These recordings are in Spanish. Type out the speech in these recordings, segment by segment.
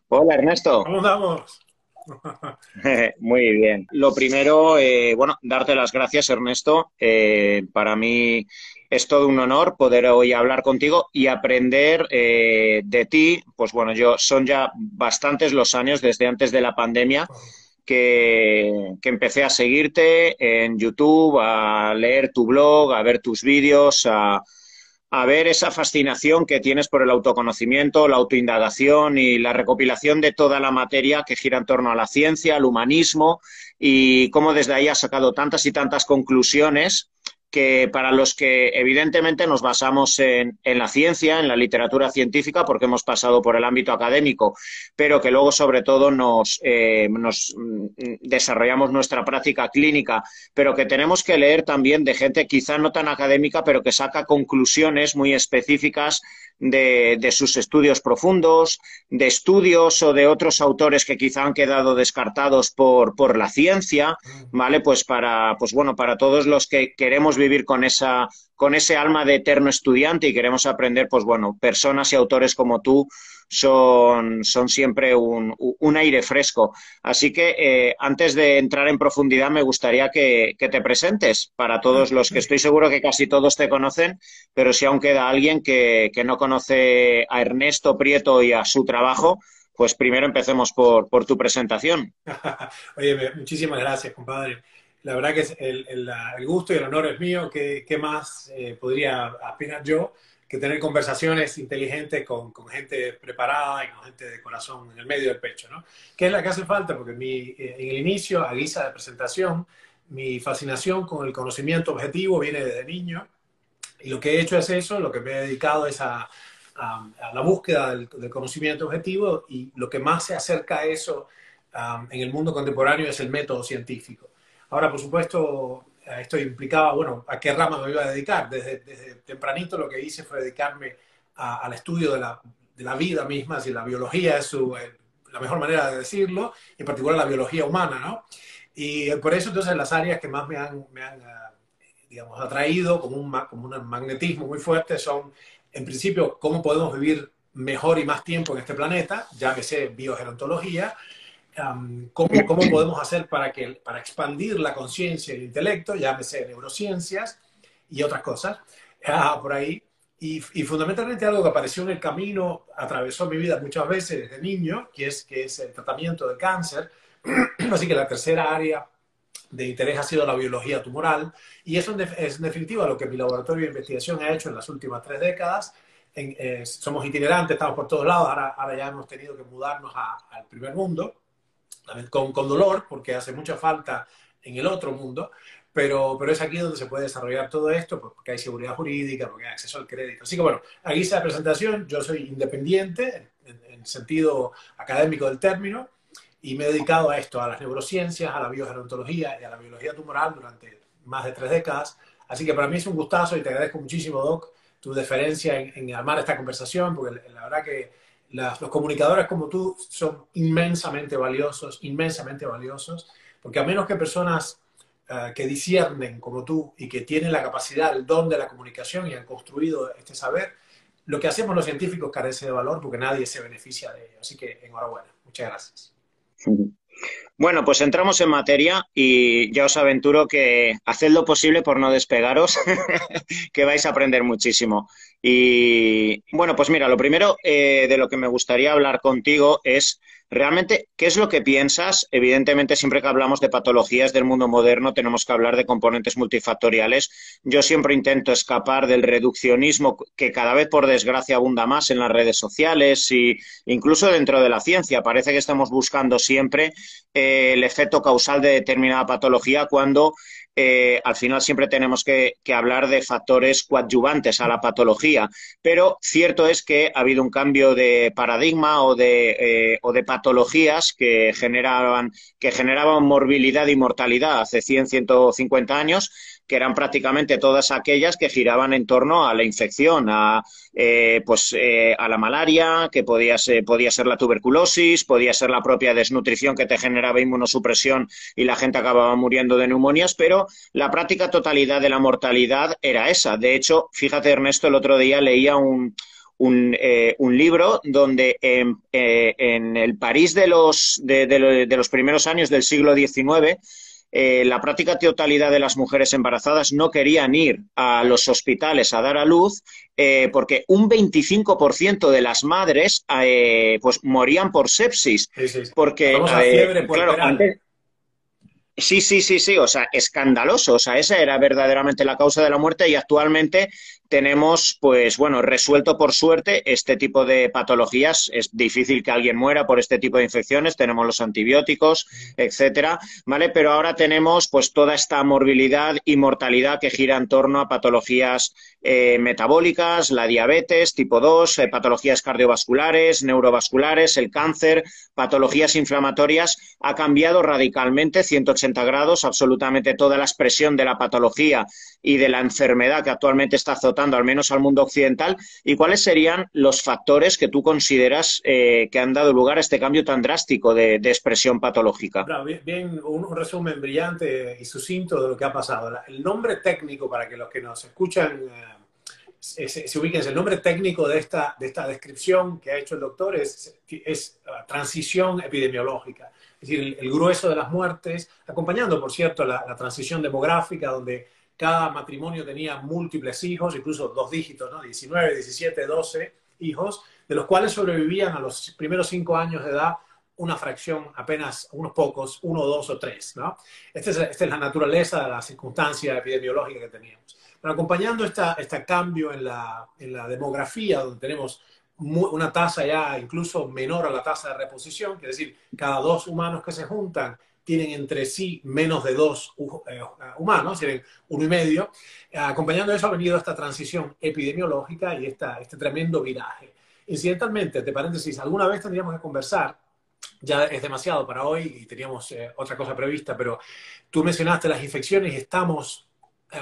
Hola Ernesto. ¿Cómo andamos? Muy bien. Lo primero, bueno, darte las gracias, Ernesto. Para mí es todo un honor poder hoy hablar contigo y aprender de ti. Pues bueno, son ya bastantes los años desde antes de la pandemia que empecé a seguirte en YouTube, a leer tu blog, a ver tus vídeos, a ver esa fascinación que tienes por el autoconocimiento, la autoindagación y la recopilación de toda la materia que gira en torno a la ciencia, al humanismo y cómo desde ahí has sacado tantas y tantas conclusiones que para los que evidentemente nos basamos en la ciencia, en la literatura científica, porque hemos pasado por el ámbito académico, pero que luego sobre todo nos desarrollamos nuestra práctica clínica, pero que tenemos que leer también de gente quizá no tan académica, pero que saca conclusiones muy específicas de sus estudios profundos, de estudios o de otros autores que quizá han quedado descartados por la ciencia, ¿vale? Pues bueno, para todos los que queremos vivir con ese alma de eterno estudiante y queremos aprender, pues bueno, personas y autores como tú son siempre un aire fresco. Así que antes de entrar en profundidad me gustaría que te presentes para todos los que estoy seguro que casi todos te conocen, pero si aún queda alguien que no conoce a Ernesto Prieto y a su trabajo, pues primero empecemos por tu presentación. Oye, muchísimas gracias, compadre. La verdad que el gusto y el honor es mío. ¿Qué más podría aspirar yo que tener conversaciones inteligentes con gente preparada y con gente de corazón en el medio del pecho, ¿no? ¿Qué es la que hace falta? Porque en el inicio, a guisa de presentación, mi fascinación con el conocimiento objetivo viene desde niño. Y lo que he hecho es eso, lo que me he dedicado es a la búsqueda del conocimiento objetivo, y lo que más se acerca a eso en el mundo contemporáneo es el método científico. Ahora, por supuesto, esto implicaba, bueno, a qué rama me iba a dedicar. Desde tempranito lo que hice fue dedicarme al estudio de la vida misma, si la biología es la mejor manera de decirlo, en particular la biología humana, ¿no? Y por eso entonces las áreas que más me han digamos, atraído como un magnetismo muy fuerte son, en principio, cómo podemos vivir mejor y más tiempo en este planeta, llámese biogerontología, cómo podemos hacer para expandir la conciencia y el intelecto, llámese neurociencias y otras cosas, por ahí. Y fundamentalmente algo que apareció en el camino, atravesó mi vida muchas veces desde niño, que es el tratamiento del cáncer. Así que la tercera área de interés ha sido la biología tumoral, y eso es en definitiva lo que mi laboratorio de investigación ha hecho en las últimas 3 décadas. Somos itinerantes, estamos por todos lados, ahora ya hemos tenido que mudarnos al primer mundo, con dolor, porque hace mucha falta en el otro mundo, pero es aquí donde se puede desarrollar todo esto, porque hay seguridad jurídica, porque hay acceso al crédito. Así que bueno, a guisa de presentación, yo soy independiente en sentido académico del término, y me he dedicado a esto, a las neurociencias, a la biogerontología y a la biología tumoral durante más de 3 décadas. Así que para mí es un gustazo y te agradezco muchísimo, Doc, tu deferencia en armar esta conversación, porque la verdad que los comunicadores como tú son inmensamente valiosos, porque a menos que personas que disciernen como tú y que tienen la capacidad, el don de la comunicación y han construido este saber, lo que hacemos los científicos carece de valor porque nadie se beneficia de ello. Así que enhorabuena. Muchas gracias. Bueno, pues entramos en materia y ya os aventuro que haced lo posible por no despegaros, que vais a aprender muchísimo. Y bueno, pues mira, lo primero de lo que me gustaría hablar contigo es realmente qué es lo que piensas. Evidentemente, siempre que hablamos de patologías del mundo moderno, tenemos que hablar de componentes multifactoriales. Yo siempre intento escapar del reduccionismo que cada vez, por desgracia, abunda más en las redes sociales e incluso dentro de la ciencia. Parece que estamos buscando siempre el efecto causal de determinada patología cuando al final siempre tenemos que hablar de factores coadyuvantes a la patología, pero cierto es que ha habido un cambio de paradigma o de patologías que generaban morbilidad y mortalidad hace 100, 150 años, que eran prácticamente todas aquellas que giraban en torno a la infección, a la malaria, que podía ser la tuberculosis, podía ser la propia desnutrición que te generaba inmunosupresión y la gente acababa muriendo de neumonías, pero la práctica totalidad de la mortalidad era esa. De hecho, fíjate, Ernesto, el otro día leía un libro donde en el París de los primeros años del siglo XIX, la práctica totalidad de las mujeres embarazadas no querían ir a los hospitales a dar a luz porque un 25% de las madres pues morían por sepsis. Sí, sí, sí. La Porque, famosa fiebre claro, puerperal. antes, sí, sí, sí, sí, o sea, escandaloso, o sea, esa era verdaderamente la causa de la muerte y actualmente tenemos, pues bueno, resuelto por suerte este tipo de patologías. Es difícil que alguien muera por este tipo de infecciones, tenemos los antibióticos, etcétera, ¿vale? Pero ahora tenemos pues toda esta morbilidad y mortalidad que gira en torno a patologías metabólicas, la diabetes tipo 2, patologías cardiovasculares, neurovasculares, el cáncer, patologías inflamatorias. Ha cambiado radicalmente 180 grados absolutamente toda la expresión de la patología y de la enfermedad que actualmente está azotando al menos al mundo occidental. ¿Y cuáles serían los factores que tú consideras que han dado lugar a este cambio tan drástico de expresión patológica? Bravo, bien, bien, un resumen brillante y sucinto de lo que ha pasado. El nombre técnico, para que los que nos escuchan se ubiquen, el nombre técnico de esta descripción que ha hecho el doctor es transición epidemiológica. Es decir, el grueso de las muertes, acompañando, por cierto, la transición demográfica, donde cada matrimonio tenía múltiples hijos, incluso dos dígitos, ¿no? 19, 17, 12 hijos, de los cuales sobrevivían a los primeros 5 años de edad una fracción, apenas unos pocos, uno, dos o tres, ¿no? Esta es la naturaleza de la circunstancia epidemiológica que teníamos. Pero acompañando este cambio en la demografía, donde tenemos una tasa ya incluso menor a la tasa de reposición, que es decir, cada dos humanos que se juntan tienen entre sí menos de dos humanos, tienen uno y medio. Acompañando eso ha venido esta transición epidemiológica y este tremendo viraje. Incidentalmente, entre paréntesis, alguna vez tendríamos que conversar, ya es demasiado para hoy y teníamos otra cosa prevista, pero tú mencionaste las infecciones y estamos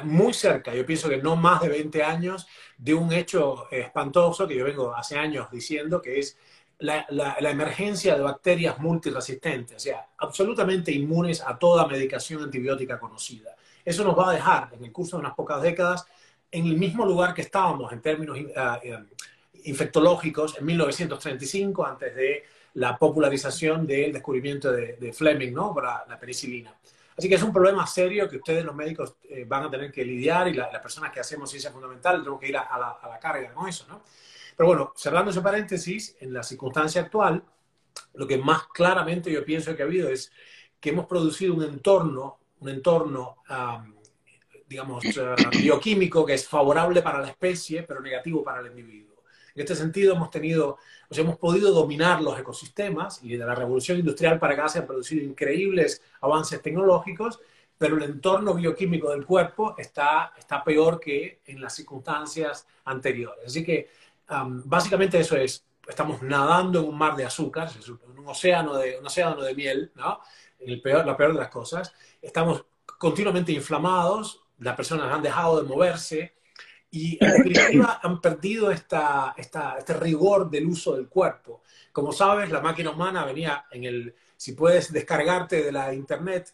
muy cerca, yo pienso que no más de 20 años, de un hecho espantoso que yo vengo hace años diciendo, que es la emergencia de bacterias multiresistentes, o sea, absolutamente inmunes a toda medicación antibiótica conocida. Eso nos va a dejar, en el curso de unas pocas décadas, en el mismo lugar que estábamos en términos infectológicos en 1935, antes de la popularización del descubrimiento de Fleming, ¿no? Para la penicilina. Así que es un problema serio que ustedes los médicos van a tener que lidiar y las personas que hacemos ciencia fundamental tenemos que ir a la carga con eso, ¿no? Pero bueno, cerrando ese paréntesis, en la circunstancia actual, lo que más claramente yo pienso que ha habido es que hemos producido un entorno digamos, bioquímico que es favorable para la especie, pero negativo para el individuo. En este sentido, hemos podido dominar los ecosistemas y de la revolución industrial para acá se han producido increíbles avances tecnológicos, pero el entorno bioquímico del cuerpo está peor que en las circunstancias anteriores. Así que básicamente eso es, estamos nadando en un mar de azúcar, en un océano de miel, ¿no? La peor de las cosas. Estamos continuamente inflamados, las personas han dejado de moverse, y en definitiva han perdido este rigor del uso del cuerpo. Como sabes, la máquina humana venía si puedes descargarte de la internet,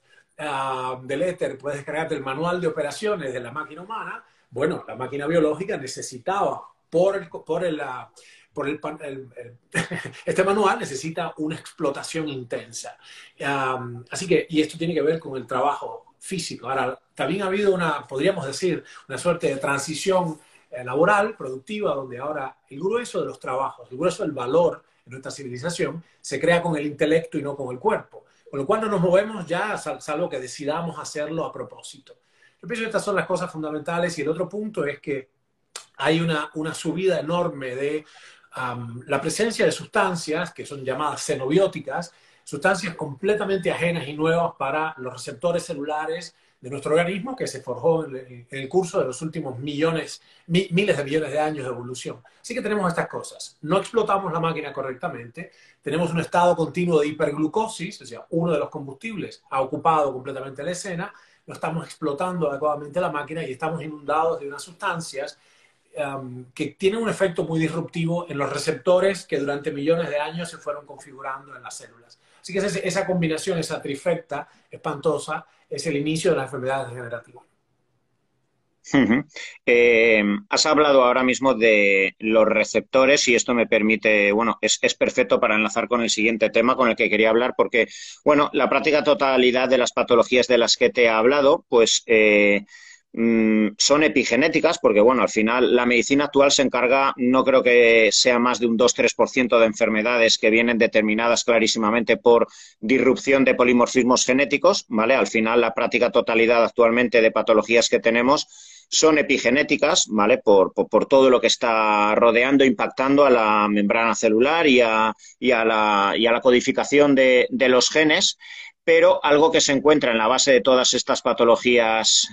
del éter, puedes descargarte el manual de operaciones de la máquina humana. Bueno, la máquina biológica necesitaba, este manual necesita una explotación intensa. Así que, y esto tiene que ver con el trabajo físico. Ahora, también ha habido podríamos decir, una suerte de transición laboral, productiva, donde ahora el grueso de los trabajos, el grueso del valor en nuestra civilización se crea con el intelecto y no con el cuerpo. Con lo cual no nos movemos ya, salvo que decidamos hacerlo a propósito. Yo pienso que estas son las cosas fundamentales y el otro punto es que hay una subida enorme de la presencia de sustancias que son llamadas xenobióticas, sustancias completamente ajenas y nuevas para los receptores celulares de nuestro organismo, que se forjó en el curso de los últimos miles de millones de años de evolución. Así que tenemos estas cosas. No explotamos la máquina correctamente, tenemos un estado continuo de hiperglucosis, o sea, uno de los combustibles ha ocupado completamente la escena, no estamos explotando adecuadamente la máquina y estamos inundados de unas sustancias que tienen un efecto muy disruptivo en los receptores que durante millones de años se fueron configurando en las células. Así que esa combinación, esa trifecta espantosa, es el inicio de las enfermedades degenerativas. Ujú. Has hablado ahora mismo de los receptores y esto me permite, bueno, es perfecto para enlazar con el siguiente tema con el que quería hablar porque, bueno, la práctica totalidad de las patologías de las que te he hablado, pues son epigenéticas porque, bueno, al final la medicina actual se encarga, no creo que sea más de un 2-3% de enfermedades que vienen determinadas clarísimamente por disrupción de polimorfismos genéticos, ¿vale? Al final la práctica totalidad actualmente de patologías que tenemos son epigenéticas, ¿vale? Por todo lo que está rodeando, impactando a la membrana celular y a la codificación de los genes, pero algo que se encuentra en la base de todas estas patologías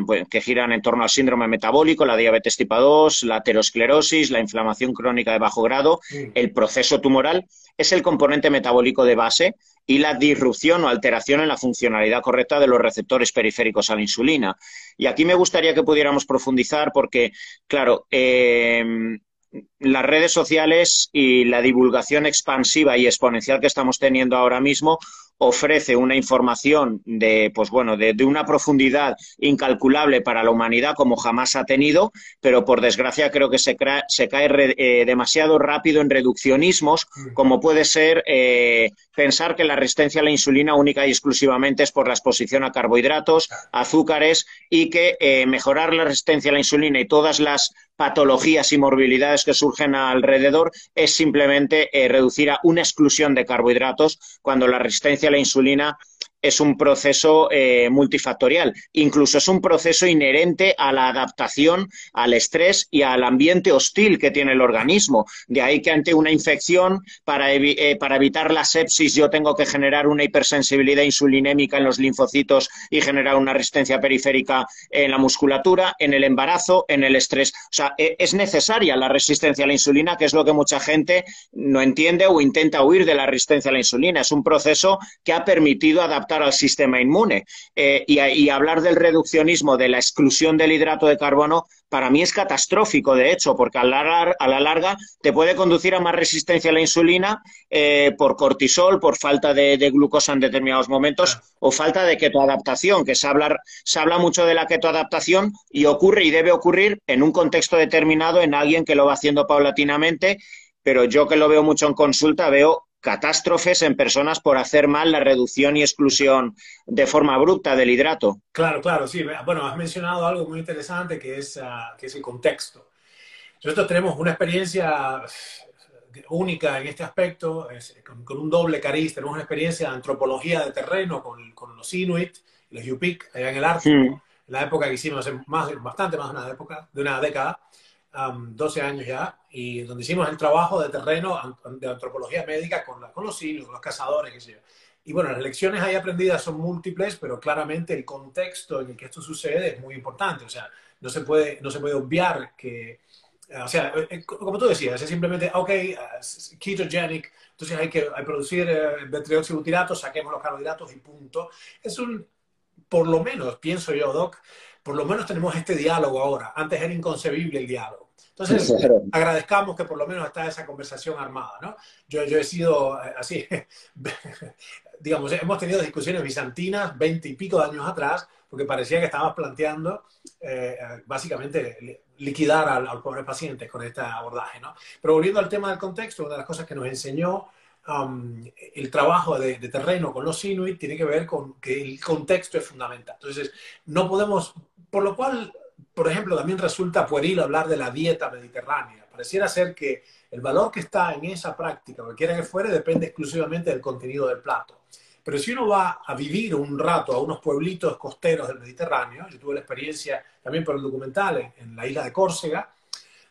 bueno, que giran en torno al síndrome metabólico, la diabetes tipo 2, la aterosclerosis, la inflamación crónica de bajo grado, Mm. el proceso tumoral, es el componente metabólico de base y la disrupción o alteración en la funcionalidad correcta de los receptores periféricos a la insulina. Y aquí me gustaría que pudiéramos profundizar porque, claro, las redes sociales y la divulgación expansiva y exponencial que estamos teniendo ahora mismo ofrece una información de, pues bueno, de una profundidad incalculable para la humanidad como jamás ha tenido, pero por desgracia creo que se cae demasiado rápido en reduccionismos, Mm. como puede ser pensar que la resistencia a la insulina única y exclusivamente es por la exposición a carbohidratos, azúcares y que mejorar la resistencia a la insulina y todas las patologías y morbilidades que surgen alrededor es simplemente reducir a una exclusión de carbohidratos cuando la resistencia a la insulina es un proceso multifactorial. Incluso es un proceso inherente a la adaptación, al estrés y al ambiente hostil que tiene el organismo. De ahí que ante una infección, para evitar la sepsis, yo tengo que generar una hipersensibilidad insulinémica en los linfocitos y generar una resistencia periférica en la musculatura, en el embarazo, en el estrés. O sea, es necesaria la resistencia a la insulina, que es lo que mucha gente no entiende o intenta huir de la resistencia a la insulina. Es un proceso que ha permitido adaptar al sistema inmune. Y hablar del reduccionismo, de la exclusión del hidrato de carbono, para mí es catastrófico, de hecho, porque a la larga te puede conducir a más resistencia a la insulina por cortisol, por falta de glucosa en determinados momentos Ah. o falta de ketoadaptación, que se habla mucho de la ketoadaptación y ocurre y debe ocurrir en un contexto determinado en alguien que lo va haciendo paulatinamente, pero yo que lo veo mucho en consulta veo catástrofes en personas por hacer mal la reducción y exclusión de forma abrupta del hidrato. Claro, claro, sí. Bueno, has mencionado algo muy interesante que es el contexto. Nosotros tenemos una experiencia única en este aspecto, con un doble cariz. Tenemos una experiencia de antropología de terreno con los Inuit y los Yupik allá en el Mm, Ártico, en la época que hicimos, hace bastante más de una década, 12 años ya, y donde hicimos el trabajo de terreno de antropología médica con los Inuit, con los cazadores, qué sé yo. Y bueno, las lecciones ahí aprendidas son múltiples, pero claramente el contexto en el que esto sucede es muy importante. O sea, no se puede obviar que o sea, como tú decías, es simplemente, ok, ketogenic, entonces hay que producir butirato, saquemos los carbohidratos y punto. Es un, por lo menos, pienso yo, Doc, por lo menos tenemos este diálogo ahora. Antes era inconcebible el diálogo. Entonces, claro. agradezcamos que por lo menos está esa conversación armada, ¿no? Yo he sido así, digamos, hemos tenido discusiones bizantinas 20 y pico de años atrás, porque parecía que estábamos planteando básicamente liquidar al pobre paciente con este abordaje, ¿no? Pero volviendo al tema del contexto, una de las cosas que nos enseñó el trabajo de terreno con los Inuit tiene que ver con que el contexto es fundamental. Entonces, no podemos, por lo cual, por ejemplo, también resulta pueril hablar de la dieta mediterránea. Pareciera ser que el valor que está en esa práctica, cualquiera que fuere, depende exclusivamente del contenido del plato. Pero si uno va a vivir un rato a unos pueblitos costeros del Mediterráneo, yo tuve la experiencia también por el documental en la isla de Córcega,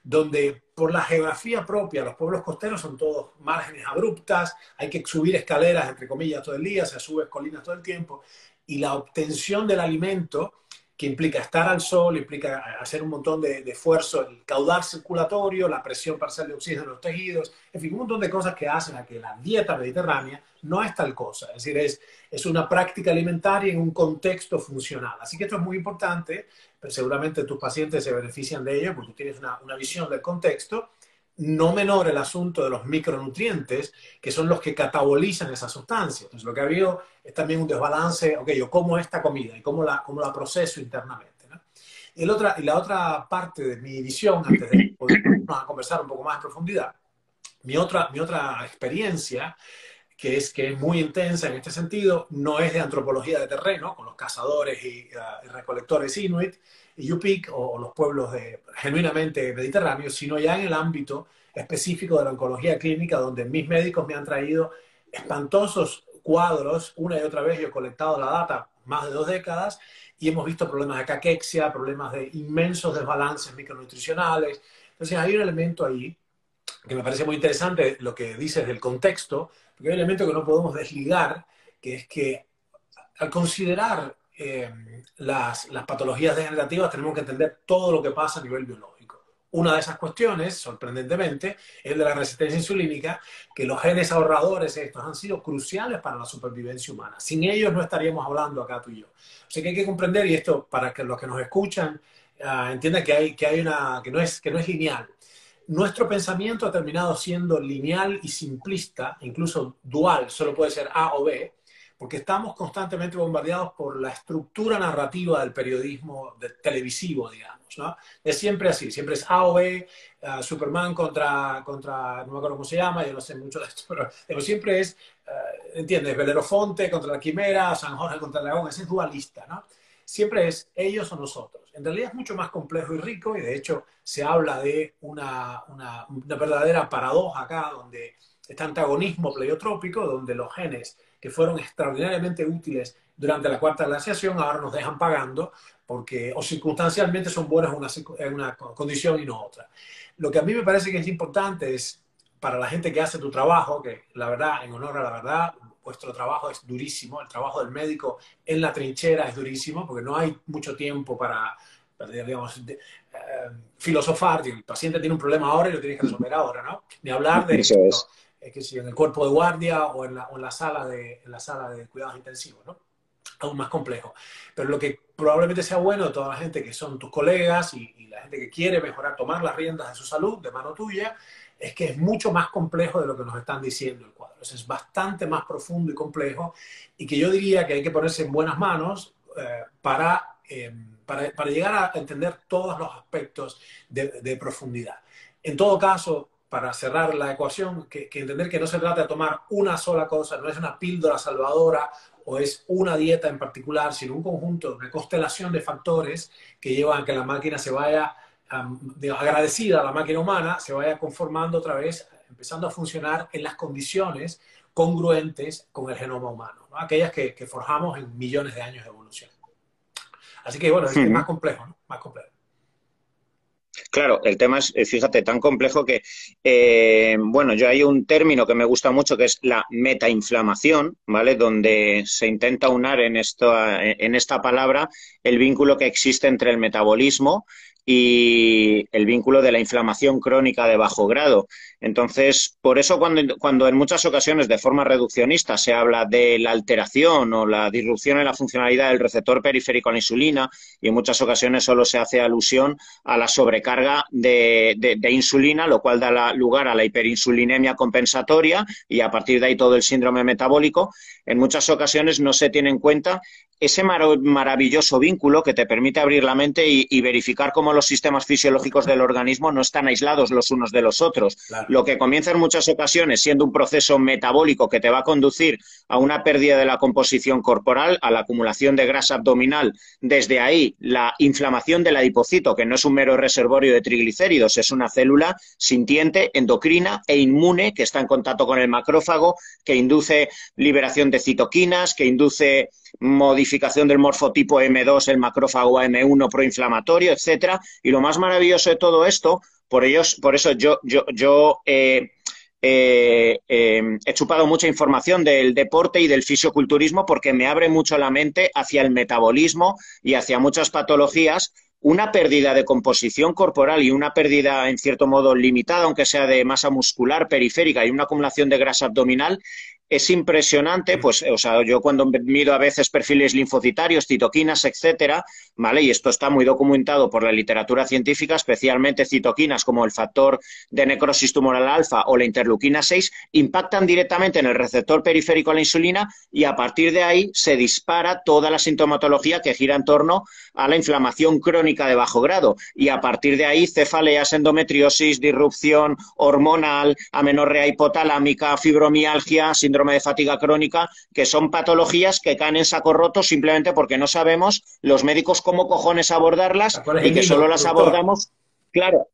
donde por la geografía propia los pueblos costeros son todos márgenes abruptas, hay que subir escaleras, entre comillas, todo el día, se sube colinas todo el tiempo, y la obtención del alimento, que implica estar al sol, implica hacer un montón de esfuerzo, el caudal circulatorio, la presión parcial de oxígeno en los tejidos, en fin, un montón de cosas que hacen a que la dieta mediterránea no es tal cosa, es decir, es una práctica alimentaria en un contexto funcional. Así que esto es muy importante, pero seguramente tus pacientes se benefician de ello porque tienes una visión del contexto. No menor el asunto de los micronutrientes, que son los que catabolizan esa sustancia. Entonces, lo que ha habido es también un desbalance, ok, yo como esta comida y cómo la proceso internamente, ¿no? Y la otra parte de mi visión, antes de poder conversar un poco más en profundidad, mi otra experiencia que es muy intensa en este sentido, no es de antropología de terreno, con los cazadores y recolectores inuit y yupik, o los pueblos genuinamente mediterráneos, sino ya en el ámbito específico de la oncología clínica, donde mis médicos me han traído espantosos cuadros, una y otra vez yo he colectado la data más de 2 décadas, y hemos visto problemas de caquexia, problemas de inmensos desbalances micronutricionales. Entonces hay un elemento ahí que me parece muy interesante, lo que dices del contexto, porque hay un elemento que no podemos desligar, que es que al considerar las patologías degenerativas tenemos que entender todo lo que pasa a nivel biológico. Una de esas cuestiones, sorprendentemente, es de la resistencia insulínica, que los genes ahorradores estos han sido cruciales para la supervivencia humana. Sin ellos no estaríamos hablando acá tú y yo. O sea que hay que comprender, y esto para que los que nos escuchan entiendan que no es lineal. Nuestro pensamiento ha terminado siendo lineal y simplista, incluso dual, solo puede ser A o B, porque estamos constantemente bombardeados por la estructura narrativa del periodismo televisivo, digamos, ¿no? Es siempre así, siempre es A o B, Superman contra, no me acuerdo cómo se llama, yo no sé mucho de esto, pero siempre es, ¿entiendes? Belerofonte contra la Quimera, San Jorge contra el León, ese es dualista, ¿no? Siempre es ellos o nosotros. En realidad es mucho más complejo y rico, y de hecho se habla de una verdadera paradoja acá, donde este antagonismo pleiotrópico, donde los genes que fueron extraordinariamente útiles durante la cuarta glaciación ahora nos dejan pagando porque o circunstancialmente son buenos en una condición y no otra. Lo que a mí me parece que es importante es, para la gente que hace tu trabajo, que la verdad, en honor a la verdad, vuestro trabajo es durísimo, el trabajo del médico en la trinchera es durísimo, porque no hay mucho tiempo para digamos, filosofar. El paciente tiene un problema ahora y lo tienes que resolver ahora, ¿no? Ni hablar de Eso es. que si en el cuerpo de guardia o en la sala de cuidados intensivos, ¿no? Aún más complejo. Pero lo que probablemente sea bueno de toda la gente que son tus colegas y la gente que quiere mejorar, tomar las riendas de su salud de mano tuya, es que es mucho más complejo de lo que nos están diciendo el cuadro. Es bastante más profundo y complejo, y que yo diría que hay que ponerse en buenas manos para llegar a entender todos los aspectos de profundidad. En todo caso, para cerrar la ecuación, que entender que no se trata de tomar una sola cosa, no es una píldora salvadora o es una dieta en particular, sino un conjunto, una constelación de factores que llevan a que la máquina se vaya, agradecida a la máquina humana, se vaya conformando otra vez, empezando a funcionar en las condiciones congruentes con el genoma humano, ¿no? Aquellas que forjamos en millones de años de evolución. Así que bueno, es más complejo, ¿no? Más complejo. Claro, el tema es, fíjate, tan complejo que, bueno, yo hay un término que me gusta mucho que es la metainflamación, ¿vale? Donde se intenta unar en esta palabra el vínculo que existe entre el metabolismo y el vínculo de la inflamación crónica de bajo grado. Entonces, por eso cuando en muchas ocasiones de forma reduccionista se habla de la alteración o la disrupción en la funcionalidad del receptor periférico a la insulina, y en muchas ocasiones solo se hace alusión a la sobrecarga de insulina, lo cual da lugar a la hiperinsulinemia compensatoria y a partir de ahí todo el síndrome metabólico, en muchas ocasiones no se tiene en cuenta ese maravilloso vínculo que te permite abrir la mente y verificar cómo los sistemas fisiológicos del organismo no están aislados los unos de los otros. Claro. Lo que comienza en muchas ocasiones siendo un proceso metabólico que te va a conducir a una pérdida de la composición corporal, a la acumulación de grasa abdominal, desde ahí la inflamación del adipocito, que no es un mero reservorio de triglicéridos, es una célula sintiente, endocrina e inmune que está en contacto con el macrófago, que induce liberación de citoquinas, que induce modificación del morfotipo M2, el macrófago M1 proinflamatorio, etcétera. Y lo más maravilloso de todo esto, por eso yo he chupado mucha información del deporte y del fisioculturismo porque me abre mucho la mente hacia el metabolismo y hacia muchas patologías. Una pérdida de composición corporal y una pérdida, en cierto modo, limitada, aunque sea de masa muscular periférica, y una acumulación de grasa abdominal, es impresionante, pues, o sea, yo cuando mido a veces perfiles linfocitarios, citoquinas, etcétera, ¿vale? Y esto está muy documentado por la literatura científica, especialmente citoquinas como el factor de necrosis tumoral alfa o la interleuquina 6, impactan directamente en el receptor periférico a la insulina y a partir de ahí se dispara toda la sintomatología que gira en torno a la inflamación crónica de bajo grado y a partir de ahí cefaleas, endometriosis, disrupción hormonal, amenorrea hipotalámica, fibromialgia, síndrome de fatiga crónica, que son patologías que caen en saco roto simplemente porque no sabemos los médicos cómo cojones abordarlas ¿Cuál es y el que solo hilo las conductor? abordamos. Claro,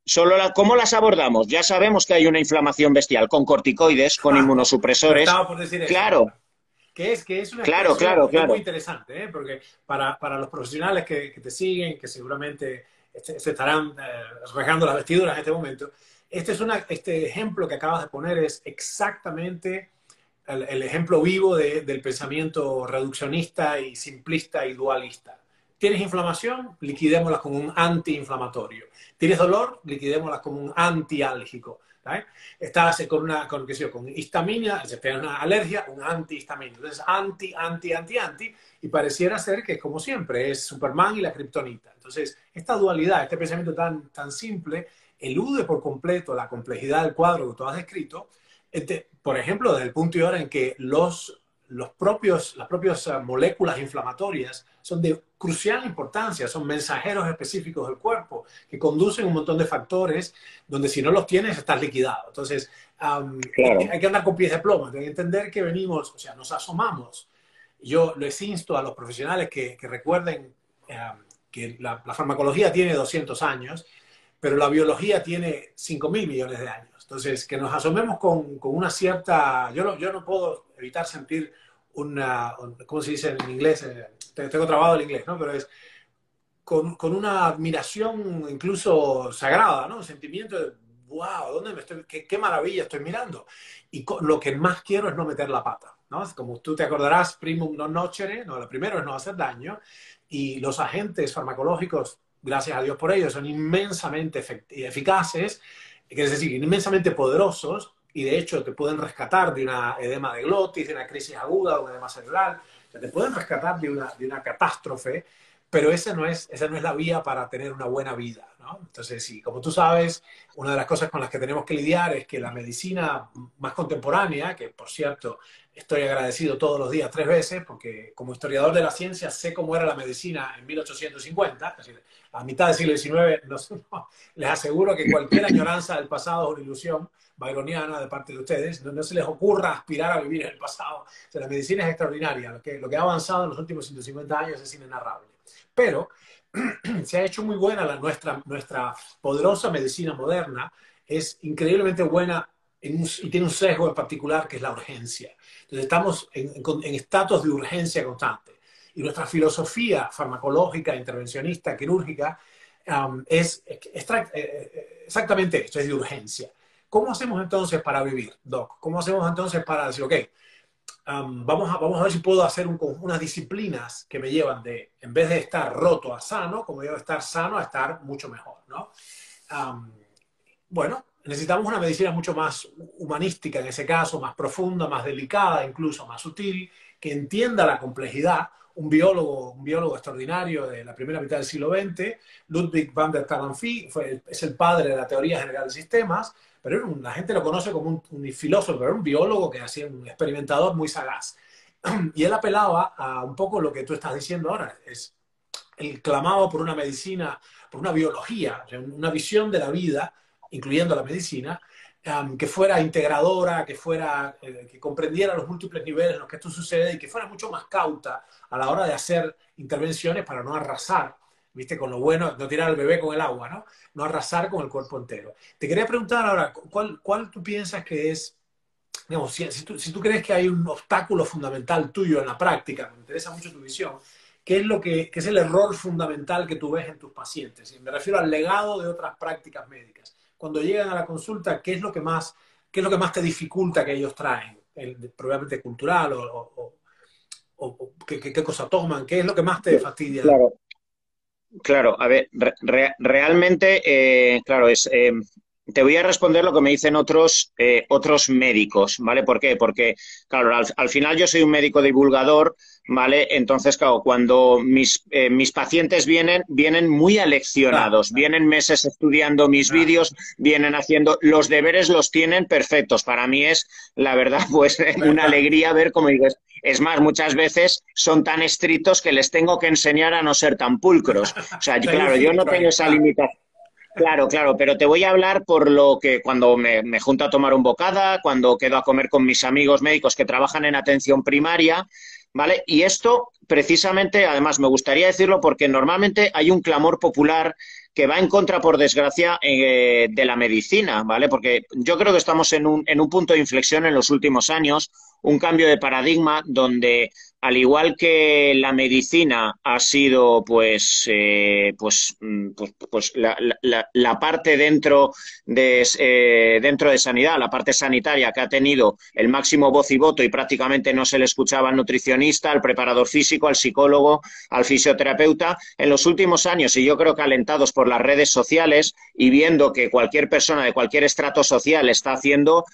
¿cómo las abordamos? Ya sabemos que hay una inflamación bestial con corticoides, con Pero inmunosupresores. estaba por decir eso Claro, ahora. Que es una claro, expresión, claro, es muy claro. interesante, ¿eh? Porque para los profesionales que te siguen, que seguramente se estarán rasgando las vestiduras en este momento, este ejemplo que acabas de poner es exactamente el ejemplo vivo del pensamiento reduccionista y simplista y dualista. ¿Tienes inflamación? Liquidémosla como un antiinflamatorio. ¿Tienes dolor? Liquidémosla como un antiálgico. ¿Vale? Estás con, qué sé yo, con histamina, se te da una alergia, un antihistamínico. Entonces, anti, y pareciera ser que, como siempre, es Superman y la kriptonita. Entonces, esta dualidad, este pensamiento tan simple, elude por completo la complejidad del cuadro que tú has descrito. Por ejemplo, desde el punto y hora en que las propias moléculas inflamatorias son de crucial importancia, son mensajeros específicos del cuerpo que conducen un montón de factores donde si no los tienes estás liquidado. Entonces, Claro. hay que andar con pies de plomo, hay que entender que venimos, o sea, nos asomamos. Yo les insto a los profesionales que recuerden que la farmacología tiene 200 años, pero la biología tiene 5.000 millones de años. Entonces, que nos asomemos con una cierta... yo no puedo evitar sentir ¿cómo se dice en inglés? Tengo trabado el inglés, ¿no? Pero es con una admiración incluso sagrada, ¿no? Un sentimiento de, wow, ¿dónde me estoy? Qué maravilla estoy mirando. Y lo que más quiero es no meter la pata, ¿no? Como tú te acordarás, primum non nocere, no, lo primero es no hacer daño, y los agentes farmacológicos, gracias a Dios por ello, son inmensamente eficaces, es decir, inmensamente poderosos, y de hecho te pueden rescatar de una edema de glotis, de una crisis aguda, de un edema cerebral, o sea, te pueden rescatar de una catástrofe, pero esa no es la vía para tener una buena vida, ¿no? Entonces, sí, como tú sabes, una de las cosas con las que tenemos que lidiar es que la medicina más contemporánea, que por cierto estoy agradecido todos los días 3 veces, porque como historiador de la ciencia sé cómo era la medicina en 1850, es decir, a mitad del siglo XIX, no, les aseguro que cualquier añoranza del pasado es una ilusión byroniana de parte de ustedes, no se les ocurra aspirar a vivir en el pasado. O sea, la medicina es extraordinaria, lo que ha avanzado en los últimos 150 años es inenarrable. Pero se ha hecho muy buena nuestra poderosa medicina moderna, es increíblemente buena y tiene un sesgo en particular que es la urgencia. Entonces estamos en estatus de urgencia constante. Y nuestra filosofía farmacológica, intervencionista, quirúrgica, es exactamente esto, es de urgencia. ¿Cómo hacemos entonces para vivir, Doc? ¿Cómo hacemos entonces para decir, ok, vamos a ver si puedo hacer unas disciplinas que me llevan en vez de estar roto a sano, como yo, estar sano a estar mucho mejor, ¿no? Um, bueno, necesitamos una medicina mucho más humanística en ese caso, más profunda, más delicada, incluso más sutil, que entienda la complejidad. Un biólogo extraordinario de la primera mitad del siglo XX, Ludwig van der Talanffy, es el padre de la teoría general de sistemas, pero la gente lo conoce como un filósofo, pero era un biólogo que hacía un experimentador muy sagaz. Y él apelaba a un poco lo que tú estás diciendo ahora, él clamaba por una medicina, por una biología, o sea, una visión de la vida, incluyendo la medicina, que fuera integradora, que comprendiera los múltiples niveles en los que esto sucede y que fuera mucho más cauta a la hora de hacer intervenciones para no arrasar, ¿viste? Con lo bueno, no tirar al bebé con el agua, ¿no? No arrasar con el cuerpo entero. Te quería preguntar ahora, ¿cuál tú piensas que es, digamos, si tú crees que hay un obstáculo fundamental tuyo en la práctica, me interesa mucho tu visión, ¿qué es qué es el error fundamental que tú ves en tus pacientes? Y me refiero al legado de otras prácticas médicas. Cuando llegan a la consulta, ¿qué es lo que más te dificulta que ellos traen? Probablemente cultural o qué cosa toman, ¿qué es lo que más te fastidia? Claro, claro. A ver, realmente, claro, es te voy a responder lo que me dicen otros médicos, ¿vale? ¿Por qué? Porque, claro, al final yo soy un médico divulgador, ¿vale? Entonces, claro, cuando mis pacientes vienen muy Claro, aleccionados, claro, vienen meses estudiando mis claro. vídeos, vienen haciendo, los deberes los tienen perfectos. Para mí es, la verdad, pues una ¿Verdad? alegría ver cómo dices. Es más, muchas veces son tan estrictos que les tengo que enseñar a no ser tan pulcros. O sea, Si hay un claro, yo no filtro tengo ahí, esa claro. limitación. Claro, claro, pero te voy a hablar por lo que cuando me junto a tomar un bocada, cuando quedo a comer con mis amigos médicos que trabajan en atención primaria, ¿vale? Y esto precisamente, además, me gustaría decirlo porque normalmente hay un clamor popular que va en contra, por desgracia, de la medicina, ¿vale? Porque yo creo que estamos en un punto de inflexión en los últimos años, un cambio de paradigma donde al igual que la medicina ha sido, pues la parte dentro de sanidad, la parte sanitaria que ha tenido el máximo voz y voto y prácticamente no se le escuchaba al nutricionista, al preparador físico, al psicólogo, al fisioterapeuta. En los últimos años, y yo creo que alentados por las redes sociales y viendo que cualquier persona de cualquier estrato social está haciendo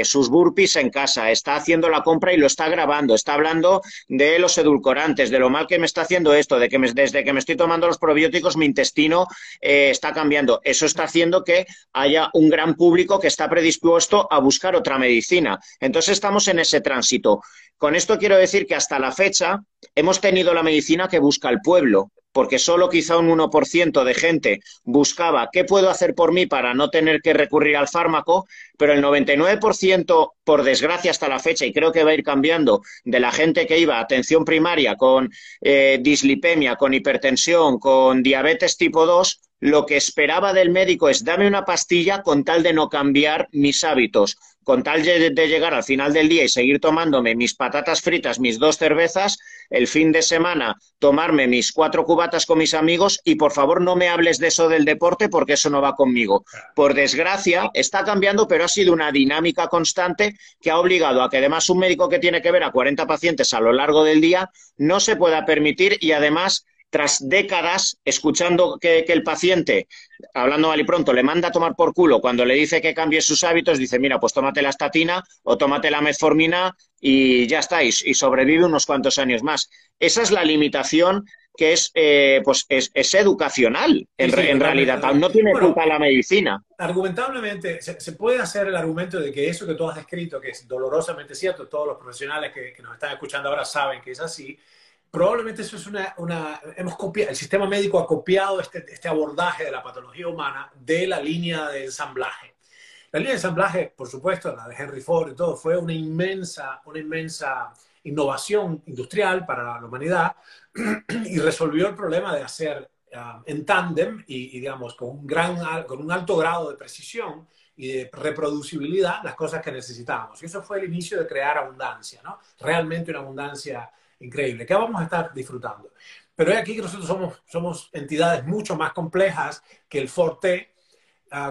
sus burpees en casa, está haciendo la compra y lo está grabando, está hablando de los edulcorantes, de lo mal que me está haciendo esto, de que desde que me estoy tomando los probióticos mi intestino está cambiando. Eso está haciendo que haya un gran público que está predispuesto a buscar otra medicina. Entonces estamos en ese tránsito. Con esto quiero decir que hasta la fecha hemos tenido la medicina que busca el pueblo, porque solo quizá un 1% de gente buscaba qué puedo hacer por mí para no tener que recurrir al fármaco, pero el 99%, por desgracia hasta la fecha, y creo que va a ir cambiando, de la gente que iba a atención primaria con dislipemia, con hipertensión, con diabetes tipo 2, lo que esperaba del médico es dame una pastilla con tal de no cambiar mis hábitos, con tal de llegar al final del día y seguir tomándome mis patatas fritas, mis 2 cervezas, el fin de semana tomarme mis 4 cubatas con mis amigos y por favor no me hables de eso del deporte porque eso no va conmigo. Por desgracia, está cambiando, pero ha sido una dinámica constante que ha obligado a que además un médico que tiene que ver a 40 pacientes a lo largo del día no se pueda permitir y además tras décadas escuchando que el paciente, hablando mal y pronto, le manda a tomar por culo cuando le dice que cambie sus hábitos, dice, mira, pues tómate la estatina o tómate la metformina y ya estáis, y sobrevive unos cuantos años más. Esa es la limitación que es educacional, Sí, sí, en realidad. totalmente. No tiene Bueno, culpa la medicina. argumentablemente se puede hacer el argumento de que eso que tú has descrito, que es dolorosamente cierto, todos los profesionales que nos están escuchando ahora saben que es así, probablemente eso es hemos copiado, el sistema médico ha copiado este abordaje de la patología humana de la línea de ensamblaje. La línea de ensamblaje, por supuesto, la de Henry Ford y todo, fue una inmensa innovación industrial para la humanidad y resolvió el problema de hacer en tándem digamos, con un alto grado de precisión y de reproducibilidad las cosas que necesitábamos. Y eso fue el inicio de crear abundancia, ¿no? Realmente una abundancia increíble, que vamos a estar disfrutando. Pero es aquí que nosotros somos entidades mucho más complejas que el Forte,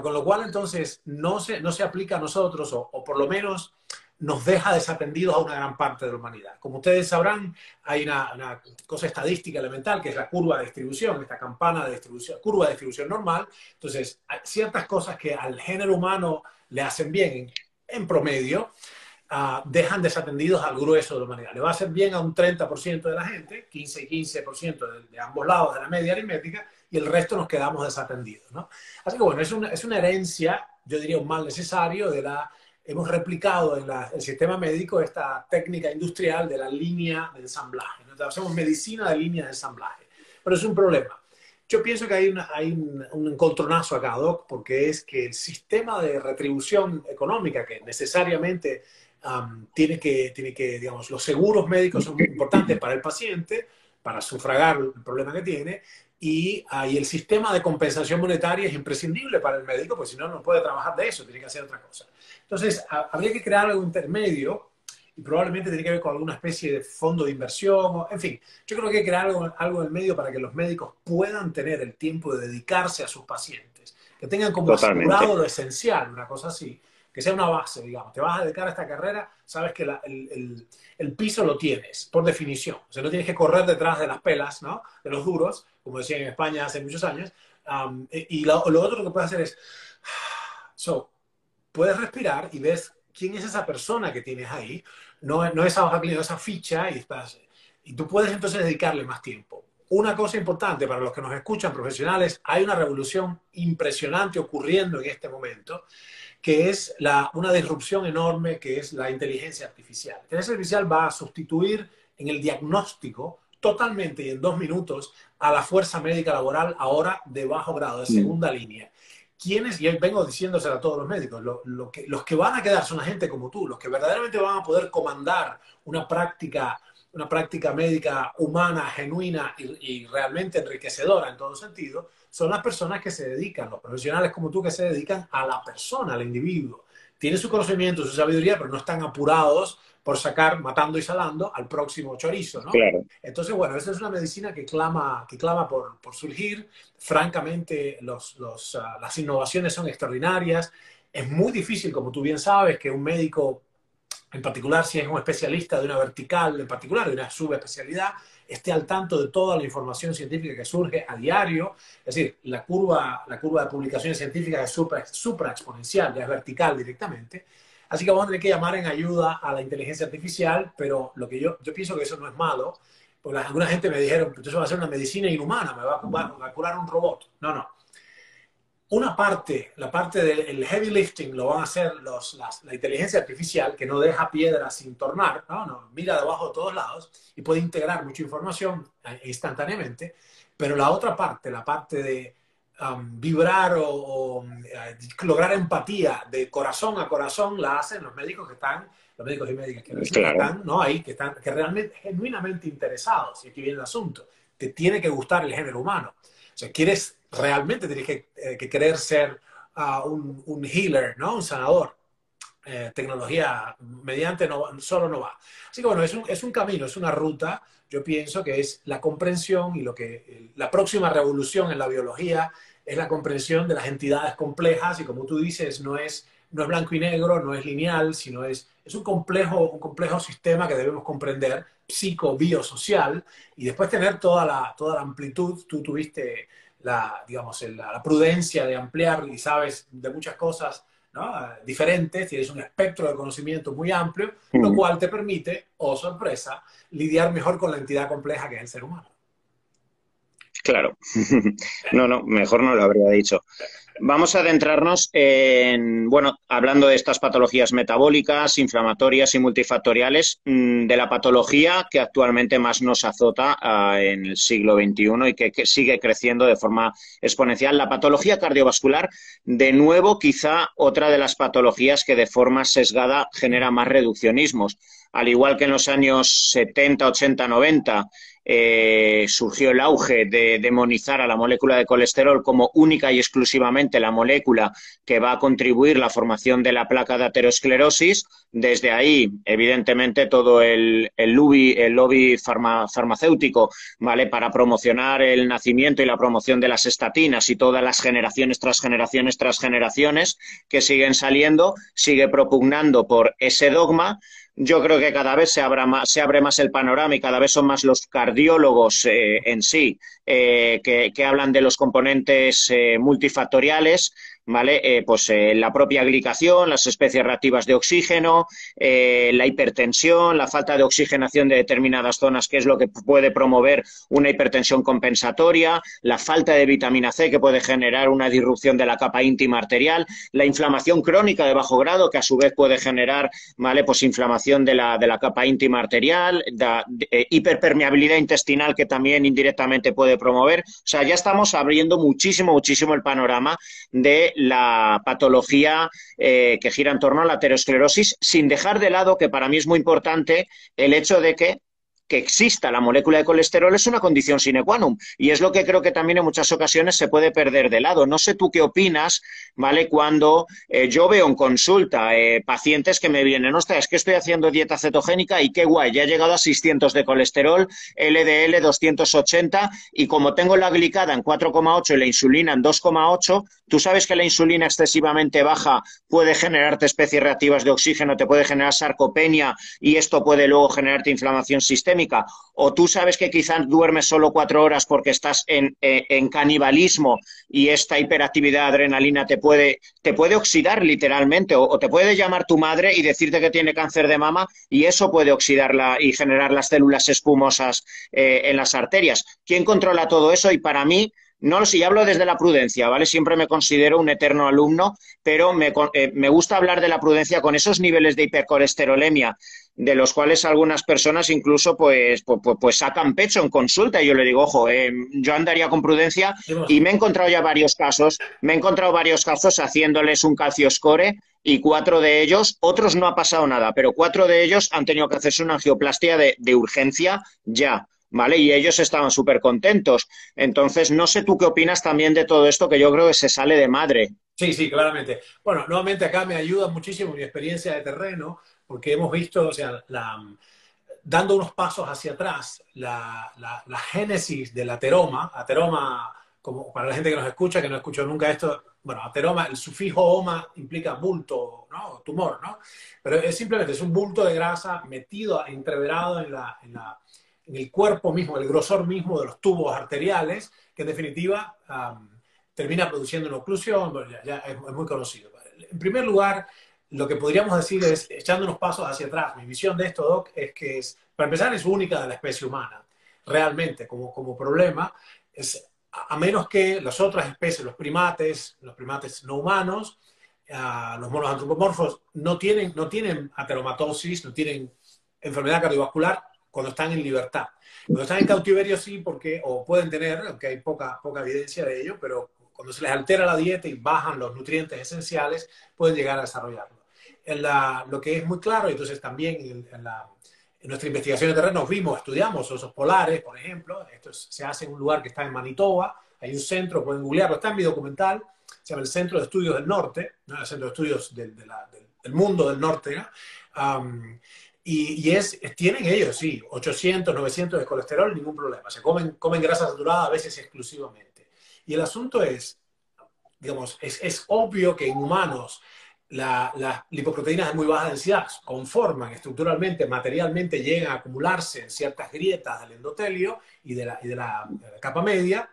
con lo cual entonces no se aplica a nosotros o por lo menos nos deja desatendidos a una gran parte de la humanidad. Como ustedes sabrán, hay una cosa estadística elemental que es la curva de distribución, esta campana de distribución, curva de distribución normal. Entonces, hay ciertas cosas que al género humano le hacen bien en promedio, dejan desatendidos al grueso de la humanidad. Le va a hacer bien a un 30% de la gente, 15 y 15% de ambos lados de la media aritmética, y el resto nos quedamos desatendidos, ¿no? Así que bueno, es una herencia, yo diría un mal necesario, hemos replicado en el sistema médico esta técnica industrial de la línea de ensamblaje. Entonces, hacemos medicina de línea de ensamblaje. Pero es un problema. Yo pienso que hay un encontronazo acá, Doc, porque es que el sistema de retribución económica que necesariamente digamos, los seguros médicos son importantes para el paciente, para sufragar el problema que tiene, y el sistema de compensación monetaria es imprescindible para el médico, porque si no, no puede trabajar de eso, tiene que hacer otra cosa. Entonces, habría que crear algo intermedio y probablemente tiene que ver con alguna especie de fondo de inversión, en fin, yo creo que hay que crear algo en el medio para que los médicos puedan tener el tiempo de dedicarse a sus pacientes, que tengan como Totalmente. asegurado lo esencial, una cosa así, que sea una base, digamos. Te vas a dedicar a esta carrera, sabes que el piso lo tienes, por definición. O sea, no tienes que correr detrás de las pelas, ¿no? De los duros, como decían en España hace muchos años. Y lo otro que puedes hacer es So, puedes respirar y ves quién es esa persona que tienes ahí, no esa hoja clínica, esa ficha, y tú puedes entonces dedicarle más tiempo. Una cosa importante para los que nos escuchan, profesionales, hay una revolución impresionante ocurriendo en este momento, que es una disrupción enorme, que es la inteligencia artificial. La inteligencia artificial va a sustituir en el diagnóstico totalmente y en 2 minutos a la fuerza médica laboral ahora de bajo grado, de segunda línea. ¿Quiénes? Y vengo diciéndoselo a todos los médicos, los que van a quedar son la gente como tú, los que verdaderamente van a poder comandar una práctica médica humana, genuina y realmente enriquecedora en todo sentido, son las personas que se dedican, los profesionales como tú que se dedican a la persona, al individuo. Tienen su conocimiento, su sabiduría, pero no están apurados por sacar, matando y salando, al próximo chorizo, ¿no? Claro. Entonces, bueno, esa es una medicina que clama por surgir. Francamente, las innovaciones son extraordinarias. Es muy difícil, como tú bien sabes, que un médico, en particular si es un especialista de una vertical, en particular de una subespecialidad, esté al tanto de toda la información científica que surge a diario. Es decir, la curva de publicaciones científicas es supra exponencial, ya es vertical directamente. Así que vamos a tener que llamar en ayuda a la inteligencia artificial, pero lo que yo pienso que eso no es malo, porque alguna gente me dijeron, eso va a ser una medicina inhumana, me va a curar un robot. No, no. La parte del heavy lifting lo van a hacer la inteligencia artificial, que no deja piedra sin tornar, ¿no? Mira debajo de todos lados y puede integrar mucha información instantáneamente, pero la otra parte, la parte de vibrar o lograr empatía de corazón a corazón, la hacen los médicos los médicos y médicas que están, ¿no? Ahí, que están realmente, genuinamente interesados, y aquí viene el asunto, te tiene que gustar el género humano. O sea, realmente tienes que querer ser un healer, ¿no? Un sanador. Tecnología mediante solo no va. Así que bueno, es un camino, es una ruta. Yo pienso que es la comprensión y la próxima revolución en la biología es la comprensión de las entidades complejas y como tú dices, no es blanco y negro, no es lineal, sino es un complejo sistema que debemos comprender, psico-biosocial, y después tener toda la amplitud. Tú tuviste digamos, la prudencia de ampliar y sabes de muchas cosas, ¿no? Diferentes, tienes un espectro de conocimiento muy amplio, lo cual te permite, oh sorpresa, lidiar mejor con la entidad compleja que es el ser humano. Claro. No, mejor no lo habría dicho. Vamos a adentrarnos en, bueno, hablando de estas patologías metabólicas, inflamatorias y multifactoriales, de la patología que actualmente más nos azota en el siglo XXI y que sigue creciendo de forma exponencial, la patología cardiovascular, de nuevo quizá otra de las patologías que de forma sesgada genera más reduccionismos. Al igual que en los años 70, 80, 90, surgió el auge de demonizar a la molécula de colesterol como única y exclusivamente la molécula que va a contribuir a la formación de la placa de aterosclerosis. Desde ahí, evidentemente, todo el lobby farmacéutico, ¿vale?, para promocionar el nacimiento y la promoción de las estatinas y todas las generaciones tras generaciones tras generaciones que siguen saliendo, sigue propugnando por ese dogma. Yo creo que cada vez se abre más el panorama y cada vez son más los cardiólogos en sí que hablan de los componentes multifactoriales, ¿vale? La propia glicación, las especies reactivas de oxígeno, la hipertensión, la falta de oxigenación de determinadas zonas, que es lo que puede promover una hipertensión compensatoria, la falta de vitamina C, que puede generar una disrupción de la capa íntima arterial, la inflamación crónica de bajo grado, que a su vez puede generar, ¿vale?, pues inflamación de la capa íntima arterial, hiperpermeabilidad intestinal, que también indirectamente puede promover. O sea, ya estamos abriendo muchísimo el panorama de la patología que gira en torno a la aterosclerosis, sin dejar de lado, que para mí es muy importante, el hecho de que exista la molécula de colesterol es una condición sine qua non, y es lo que creo que también en muchas ocasiones se puede perder de lado. No sé tú qué opinas, ¿vale?, cuando yo veo en consulta pacientes que me vienen, ostras, es que estoy haciendo dieta cetogénica y qué guay, ya he llegado a 600 de colesterol, LDL 280, y como tengo la glicada en 4,8 y la insulina en 2,8, tú sabes que la insulina excesivamente baja puede generarte especies reactivas de oxígeno, te puede generar sarcopenia y esto puede luego generarte inflamación sistémica. termodinámica, o tú sabes que quizás duermes solo 4 horas porque estás en canibalismo y esta hiperactividad de adrenalina te puede oxidar literalmente, o te puede llamar tu madre y decirte que tiene cáncer de mama y eso puede oxidarla y generar las células espumosas en las arterias. ¿Quién controla todo eso? Y para mí, no lo sé, y hablo desde la prudencia, ¿vale? Siempre me considero un eterno alumno, pero me gusta hablar de la prudencia con esos niveles de hipercolesterolemia, de los cuales algunas personas incluso pues sacan pecho en consulta. Y yo le digo, ojo, yo andaría con prudencia y me he encontrado ya varios casos, haciéndoles un calcio score y 4 de ellos, otros no ha pasado nada, pero 4 de ellos han tenido que hacerse una angioplastia de urgencia ya. ¿Vale? Y ellos estaban súper contentos. Entonces, no sé tú qué opinas también de todo esto, que yo creo que se sale de madre. Sí, sí, claramente. Bueno, nuevamente acá me ayuda muchísimo mi experiencia de terreno, porque hemos visto, o sea, dando unos pasos hacia atrás, la génesis del ateroma, como para la gente que nos escucha, que no escuchó nunca esto, bueno, ateroma, el sufijo oma implica bulto, ¿no? Tumor, ¿no? Pero es simplemente, es un bulto de grasa metido, entreverado en el cuerpo mismo, el grosor mismo de los tubos arteriales, que en definitiva termina produciendo una oclusión, bueno, ya es muy conocido. En primer lugar, lo que podríamos decir es, echando unos pasos hacia atrás, mi visión de esto, Doc, es que para empezar, es única de la especie humana. Realmente, como problema, a menos que las otras especies, los primates no humanos, los monos antropomorfos, no tienen ateromatosis, no tienen enfermedad cardiovascular cuando están en libertad. Cuando están en cautiverio sí, o pueden tener, aunque hay poca evidencia de ello, pero cuando se les altera la dieta y bajan los nutrientes esenciales, pueden llegar a desarrollarlo. Lo que es muy claro, y entonces también en nuestra investigación de terreno estudiamos osos polares, por ejemplo. Esto se hace en un lugar que está en Manitoba. Hay un centro, pueden googlearlo, está en mi documental, se llama el Centro de Estudios del Norte, ¿no? El Centro de Estudios del Mundo del Norte, ¿no? Tienen ellos, sí, 800, 900 de colesterol, ningún problema. Se comen grasa saturada a veces exclusivamente. Y el asunto es, digamos, es obvio que en humanos las lipoproteínas de muy baja densidad conforman estructuralmente, materialmente, llegan a acumularse en ciertas grietas del endotelio y de la capa media,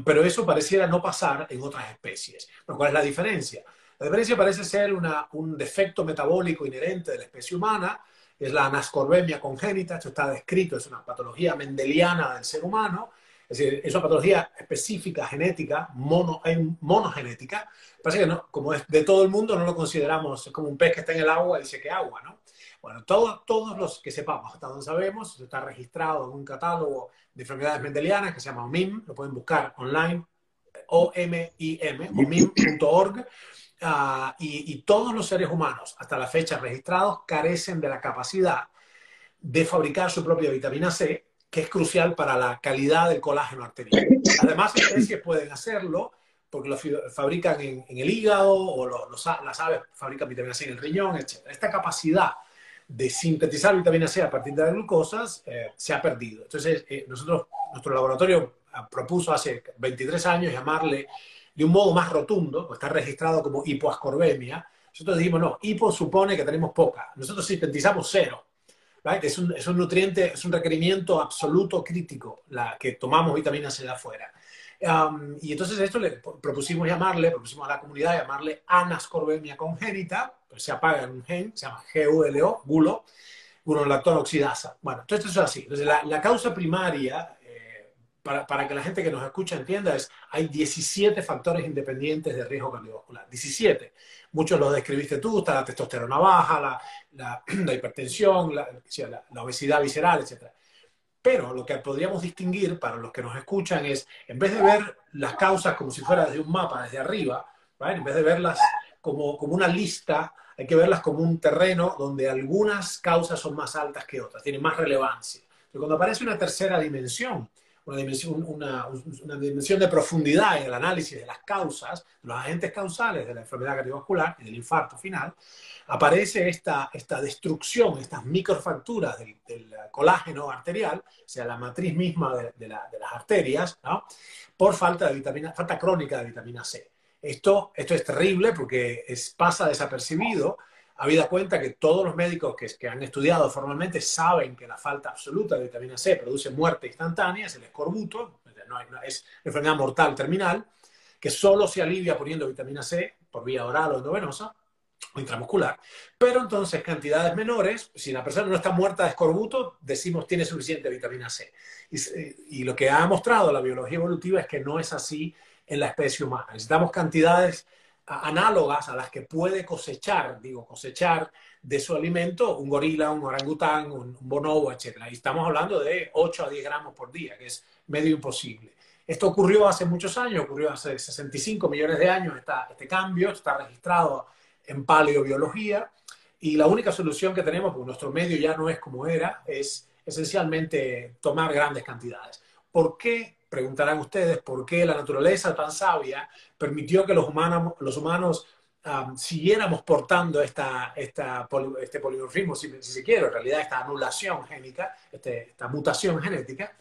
pero eso pareciera no pasar en otras especies. Pero ¿cuál es la diferencia? La diferencia parece ser un defecto metabólico inherente de la especie humana, es la anascorbemia congénita. Esto está descrito, es una patología mendeliana del ser humano, es decir, es una patología específica, genética, monogenética. Parece que no, como es de todo el mundo, no lo consideramos, es como un pez que está en el agua y dice que agua, ¿no? Bueno, todos los que sepamos, hasta donde sabemos, está registrado en un catálogo de enfermedades mendelianas que se llama OMIM, lo pueden buscar online, omim.org. Y todos los seres humanos, hasta la fecha registrados, carecen de la capacidad de fabricar su propia vitamina C, que es crucial para la calidad del colágeno arterial. Las demás especies pueden hacerlo porque lo fabrican en el hígado, o las aves fabrican vitamina C en el riñón, etc. Esta capacidad de sintetizar vitamina C a partir de las glucosas se ha perdido. Entonces, nuestro laboratorio propuso hace 23 años llamarle de un modo más rotundo, pues está registrado como hipoascorbemia. Nosotros dijimos, no, hipo supone que tenemos poca. Nosotros sintetizamos cero. ¿Right? Es un nutriente, es un requerimiento absoluto crítico, que tomamos vitamina C de afuera. Y entonces esto propusimos a la comunidad llamarle anascorbemia congénita, pues se apaga en un gen, se llama GULO, gulonolactona oxidasa. Bueno, entonces esto es así. Entonces la causa primaria, para que la gente que nos escucha entienda, hay 17 factores independientes de riesgo cardiovascular. 17. Muchos los describiste tú, está la testosterona baja, la hipertensión, la obesidad visceral, etc. Pero lo que podríamos distinguir para los que nos escuchan es, en vez de ver las causas como si fuera desde un mapa, desde arriba, ¿right? En vez de verlas como una lista, hay que verlas como un terreno donde algunas causas son más altas que otras, tienen más relevancia. Pero cuando aparece una tercera dimensión, una dimensión de profundidad en el análisis de las causas, de los agentes causales de la enfermedad cardiovascular y del infarto final, aparece esta destrucción, estas microfracturas del colágeno arterial, o sea, la matriz misma de las arterias, ¿no? Por falta crónica de vitamina C. Esto es terrible porque pasa desapercibido Habida cuenta que todos los médicos que han estudiado formalmente saben que la falta absoluta de vitamina C produce muerte instantánea, es el escorbuto, es enfermedad mortal terminal, que solo se alivia poniendo vitamina C por vía oral o endovenosa o intramuscular, pero entonces cantidades menores, si la persona no está muerta de escorbuto, decimos tiene suficiente vitamina C. Y lo que ha mostrado la biología evolutiva es que no es así en la especie humana. Necesitamos cantidades análogas a las que puede cosechar de su alimento un gorila, un orangután, un bonobo, etc. Y estamos hablando de 8 a 10 gramos por día, que es medio imposible. Esto ocurrió hace muchos años, ocurrió hace 65 millones de años, este cambio está registrado en paleobiología, y la única solución que tenemos, porque nuestro medio ya no es como era, es esencialmente tomar grandes cantidades. ¿Por qué? Preguntarán ustedes, ¿por qué la naturaleza tan sabia permitió que los humanos siguiéramos portando este polimorfismo, si se quiere, en realidad esta anulación génica, esta mutación genética,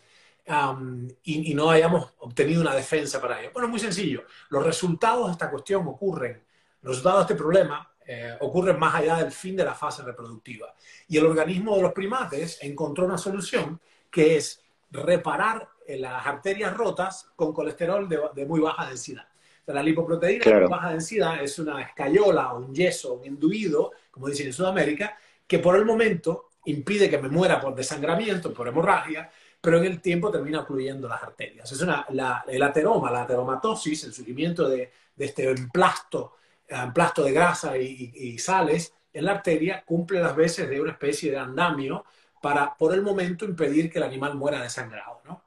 y no hayamos obtenido una defensa para ello? Bueno, muy sencillo. Los resultados de esta cuestión ocurren, los resultados de este problema ocurren más allá del fin de la fase reproductiva. Y el organismo de los primates encontró una solución que es reparar las arterias rotas con colesterol de muy baja densidad. O sea, la lipoproteína de baja densidad es una escayola o un yeso, un enduido, como dicen en Sudamérica, que por el momento impide que me muera por desangramiento, por hemorragia, pero en el tiempo termina ocluyendo las arterias. Es el ateroma, la ateromatosis, el surgimiento de este emplasto de grasa y sales en la arteria, cumple las veces de una especie de andamio para, por el momento, impedir que el animal muera desangrado, ¿no?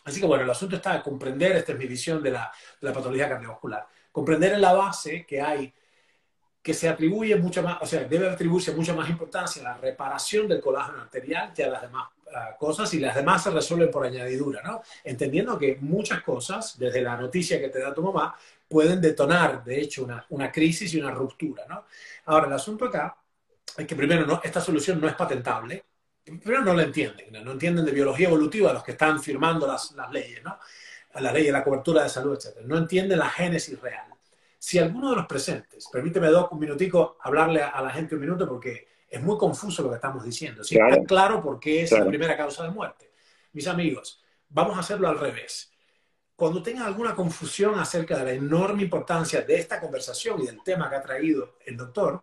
Así que, bueno, el asunto está en comprender, esta es mi visión de la patología cardiovascular, comprender en la base que se atribuye mucha más, o sea, debe atribuirse mucha más importancia a la reparación del colágeno arterial que a las demás cosas, y las demás se resuelven por añadidura, ¿no? Entendiendo que muchas cosas, desde la noticia que te da tu mamá, pueden detonar, de hecho, una crisis y una ruptura, ¿no? Ahora, el asunto acá es que primero, esta solución no es patentable. Primero, no la entienden, no entienden de biología evolutiva los que están firmando las leyes, ¿no? Las leyes de la cobertura de salud, etc. No entienden la génesis real. Si alguno de los presentes, permíteme, Doc, un minutico, hablarle a la gente un minuto, porque es muy confuso lo que estamos diciendo. ¿Sí? Está claro por qué es la primera causa de muerte. Mis amigos, vamos a hacerlo al revés. Cuando tengan alguna confusión acerca de la enorme importancia de esta conversación y del tema que ha traído el doctor,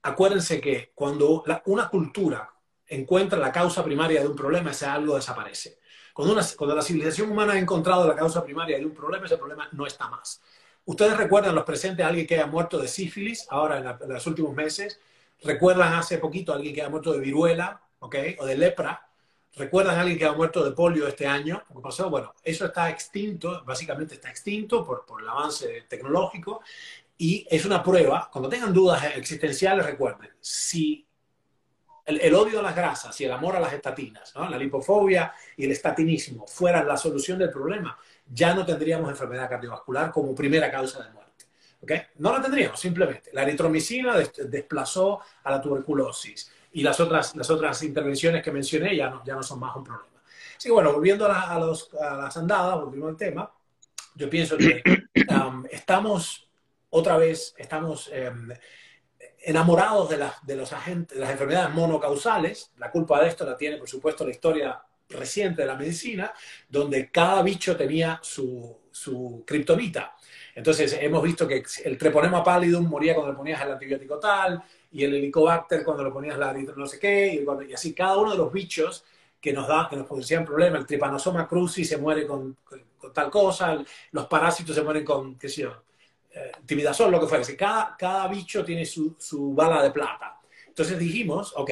acuérdense que cuando una cultura encuentra la causa primaria de un problema, ese algo desaparece. Cuando la civilización humana ha encontrado la causa primaria de un problema, ese problema no está más. Ustedes recuerdan los presentes a alguien que haya muerto de sífilis ahora en los últimos meses. Recuerdan hace poquito a alguien que haya muerto de viruela, ¿okay? O de lepra. Recuerdan a alguien que haya muerto de polio este año. ¿Qué pasó? Bueno, eso está extinto, básicamente está extinto por el avance tecnológico, y es una prueba. Cuando tengan dudas existenciales, recuerden, si el odio a las grasas y el amor a las estatinas, ¿no? La lipofobia y el estatinismo fueran la solución del problema, ya no tendríamos enfermedad cardiovascular como primera causa de muerte. ¿Okay? No la tendríamos, simplemente. La eritromicina desplazó a la tuberculosis, y las otras intervenciones que mencioné ya no son más un problema. Así que, bueno, volviendo a las andadas, volviendo al tema, yo pienso que estamos enamorados de las enfermedades monocausales. La culpa de esto la tiene, por supuesto, la historia reciente de la medicina, donde cada bicho tenía su kriptonita. Entonces, hemos visto que el Treponema pallidum moría cuando le ponías el antibiótico tal, y el Helicobacter cuando le ponías la no sé qué, y así cada uno de los bichos que nos producían problemas. El Trypanosoma cruzi se muere con tal cosa, los parásitos se mueren con, qué sé yo, timidazol, lo que fuera. Cada bicho tiene su bala de plata. Entonces dijimos, ok,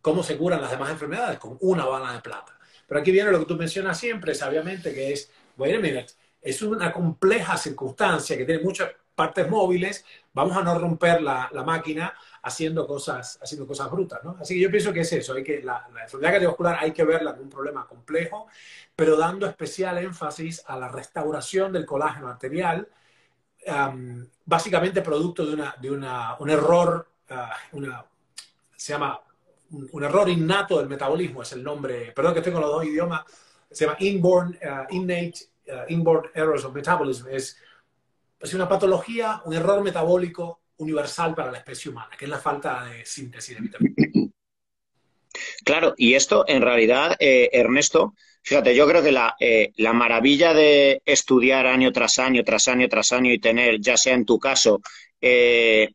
¿cómo se curan las demás enfermedades? Con una bala de plata. Pero aquí viene lo que tú mencionas siempre, sabiamente, que es, wait a minute, es una compleja circunstancia que tiene muchas partes móviles. Vamos a no romper la máquina haciendo cosas brutas, ¿no? Así que yo pienso que es eso. La enfermedad cardiovascular hay que verla como un problema complejo, pero dando especial énfasis a la restauración del colágeno arterial, básicamente producto de un error, se llama un error innato del metabolismo, es el nombre, perdón que estoy con los dos idiomas, se llama inborn errors of metabolism. Es una patología, un error metabólico universal para la especie humana, que es la falta de síntesis de vitaminas. Claro, y esto en realidad, Ernesto, fíjate, yo creo que la maravilla de estudiar año tras año, tras año, tras año y tener, ya sea en tu caso,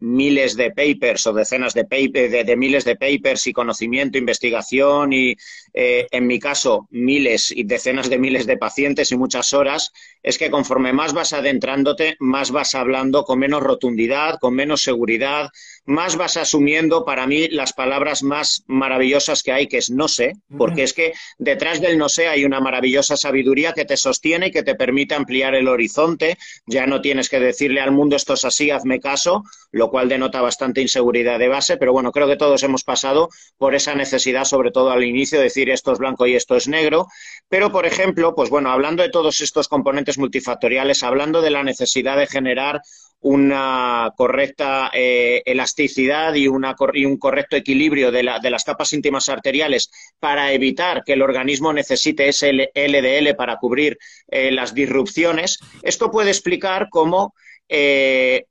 miles de papers o decenas de, de miles de papers y conocimiento, investigación y, en mi caso, miles y decenas de miles de pacientes y muchas horas, es que conforme más vas adentrándote, más vas hablando con menos rotundidad, con menos seguridad, más vas asumiendo, para mí, las palabras más maravillosas que hay, que es no sé, porque es que detrás del no sé hay una maravillosa sabiduría que te sostiene y que te permite ampliar el horizonte. Ya no tienes que decirle al mundo esto es así, hazme caso, lo cual denota bastante inseguridad de base, pero bueno, creo que todos hemos pasado por esa necesidad, sobre todo al inicio, de decir esto es blanco y esto es negro. Pero, por ejemplo, pues bueno, hablando de todos estos componentes multifactoriales, hablando de la necesidad de generar una correcta elasticidad y un correcto equilibrio de las capas íntimas arteriales para evitar que el organismo necesite ese LDL para cubrir las disrupciones, esto puede explicar cómo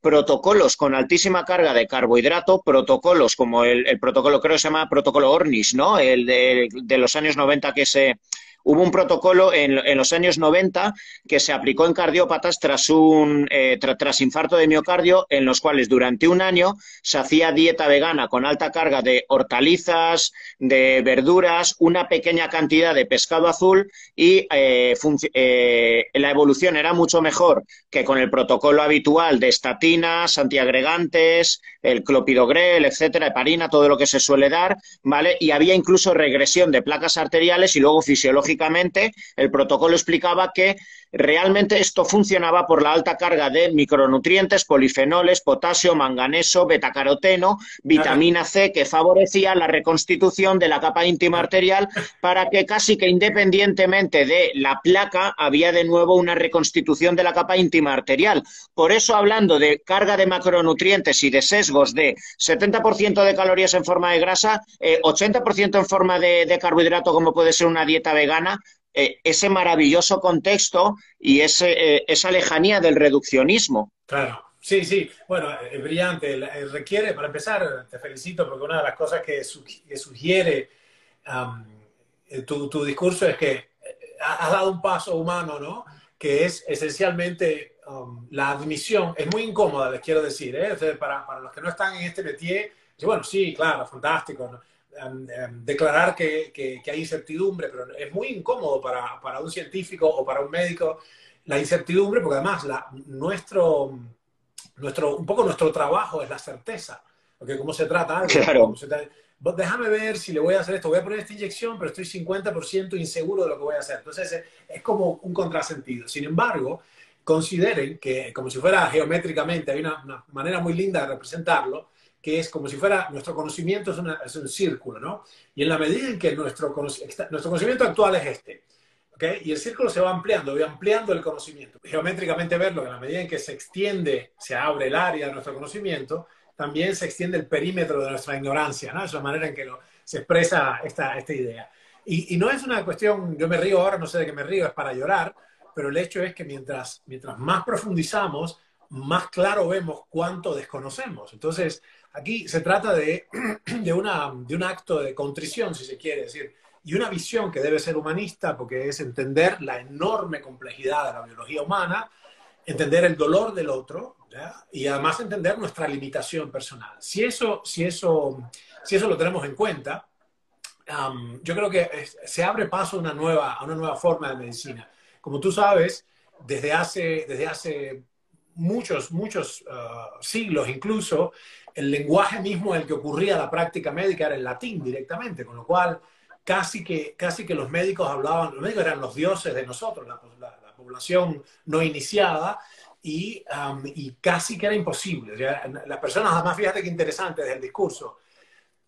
protocolos con altísima carga de carbohidrato, protocolos como el protocolo, creo que se llama protocolo Ornish, ¿no? El de los años 90 que se... Hubo un protocolo en los años 90 que se aplicó en cardiópatas tras infarto de miocardio, en los cuales durante un año se hacía dieta vegana con alta carga de hortalizas, de verduras, una pequeña cantidad de pescado azul y la evolución era mucho mejor que con el protocolo habitual de estatinas, antiagregantes, el clopidogrel, etcétera, heparina, todo lo que se suele dar, ¿vale? Y había incluso regresión de placas arteriales y luego fisiológicamente el protocolo explicaba que realmente esto funcionaba por la alta carga de micronutrientes, polifenoles, potasio, manganeso, betacaroteno, vitamina C, que favorecía la reconstitución de la capa íntima arterial para que casi que independientemente de la placa había de nuevo una reconstitución de la capa íntima arterial. Por eso, hablando de carga de macronutrientes y de sesgos de 70% de calorías en forma de grasa, 80% en forma de carbohidrato, como puede ser una dieta vegana, ese maravilloso contexto y esa lejanía del reduccionismo. Claro, sí, sí. Bueno, es brillante. Requiere, para empezar, te felicito porque una de las cosas que sugiere tu discurso es que has dado un paso humano, ¿no? Que es esencialmente la admisión. Es muy incómoda, les quiero decir, ¿eh? Entonces, para los que no están en este métier, bueno, sí, claro, fantástico, ¿no? Declarar que hay incertidumbre, pero es muy incómodo para un científico o para un médico la incertidumbre, porque además un poco nuestro trabajo es la certeza, porque como se trata algo, Claro. déjame ver si le voy a hacer esto, voy a poner esta inyección, pero estoy 50% inseguro de lo que voy a hacer. Entonces es como un contrasentido. Sin embargo, consideren que como si fuera geométricamente, hay una manera muy linda de representarlo, que es como si fuera nuestro conocimiento es un círculo, ¿no? Y en la medida en que nuestro conocimiento actual es este, ¿okay? Y el círculo se va ampliando el conocimiento. Geométricamente verlo, en la medida en que se extiende, se abre el área de nuestro conocimiento, también se extiende el perímetro de nuestra ignorancia, ¿no? Es la manera en que se expresa esta idea. Y no es una cuestión, yo me río ahora, no sé de qué me río, es para llorar, pero el hecho es que mientras más profundizamos, más claro vemos cuánto desconocemos. Entonces, aquí se trata de un acto de contrición, si se quiere decir, y una visión que debe ser humanista, porque es entender la enorme complejidad de la biología humana, entender el dolor del otro, ¿ya? Y además entender nuestra limitación personal. Si eso lo tenemos en cuenta, yo creo que se abre paso a una nueva forma de medicina. Como tú sabes, desde hace muchos siglos incluso, el lenguaje mismo en el que ocurría la práctica médica era el latín directamente, con lo cual casi que los médicos eran los dioses de nosotros, la población no iniciada, y casi que era imposible. O sea, las personas, además, fíjate qué interesante desde el discurso,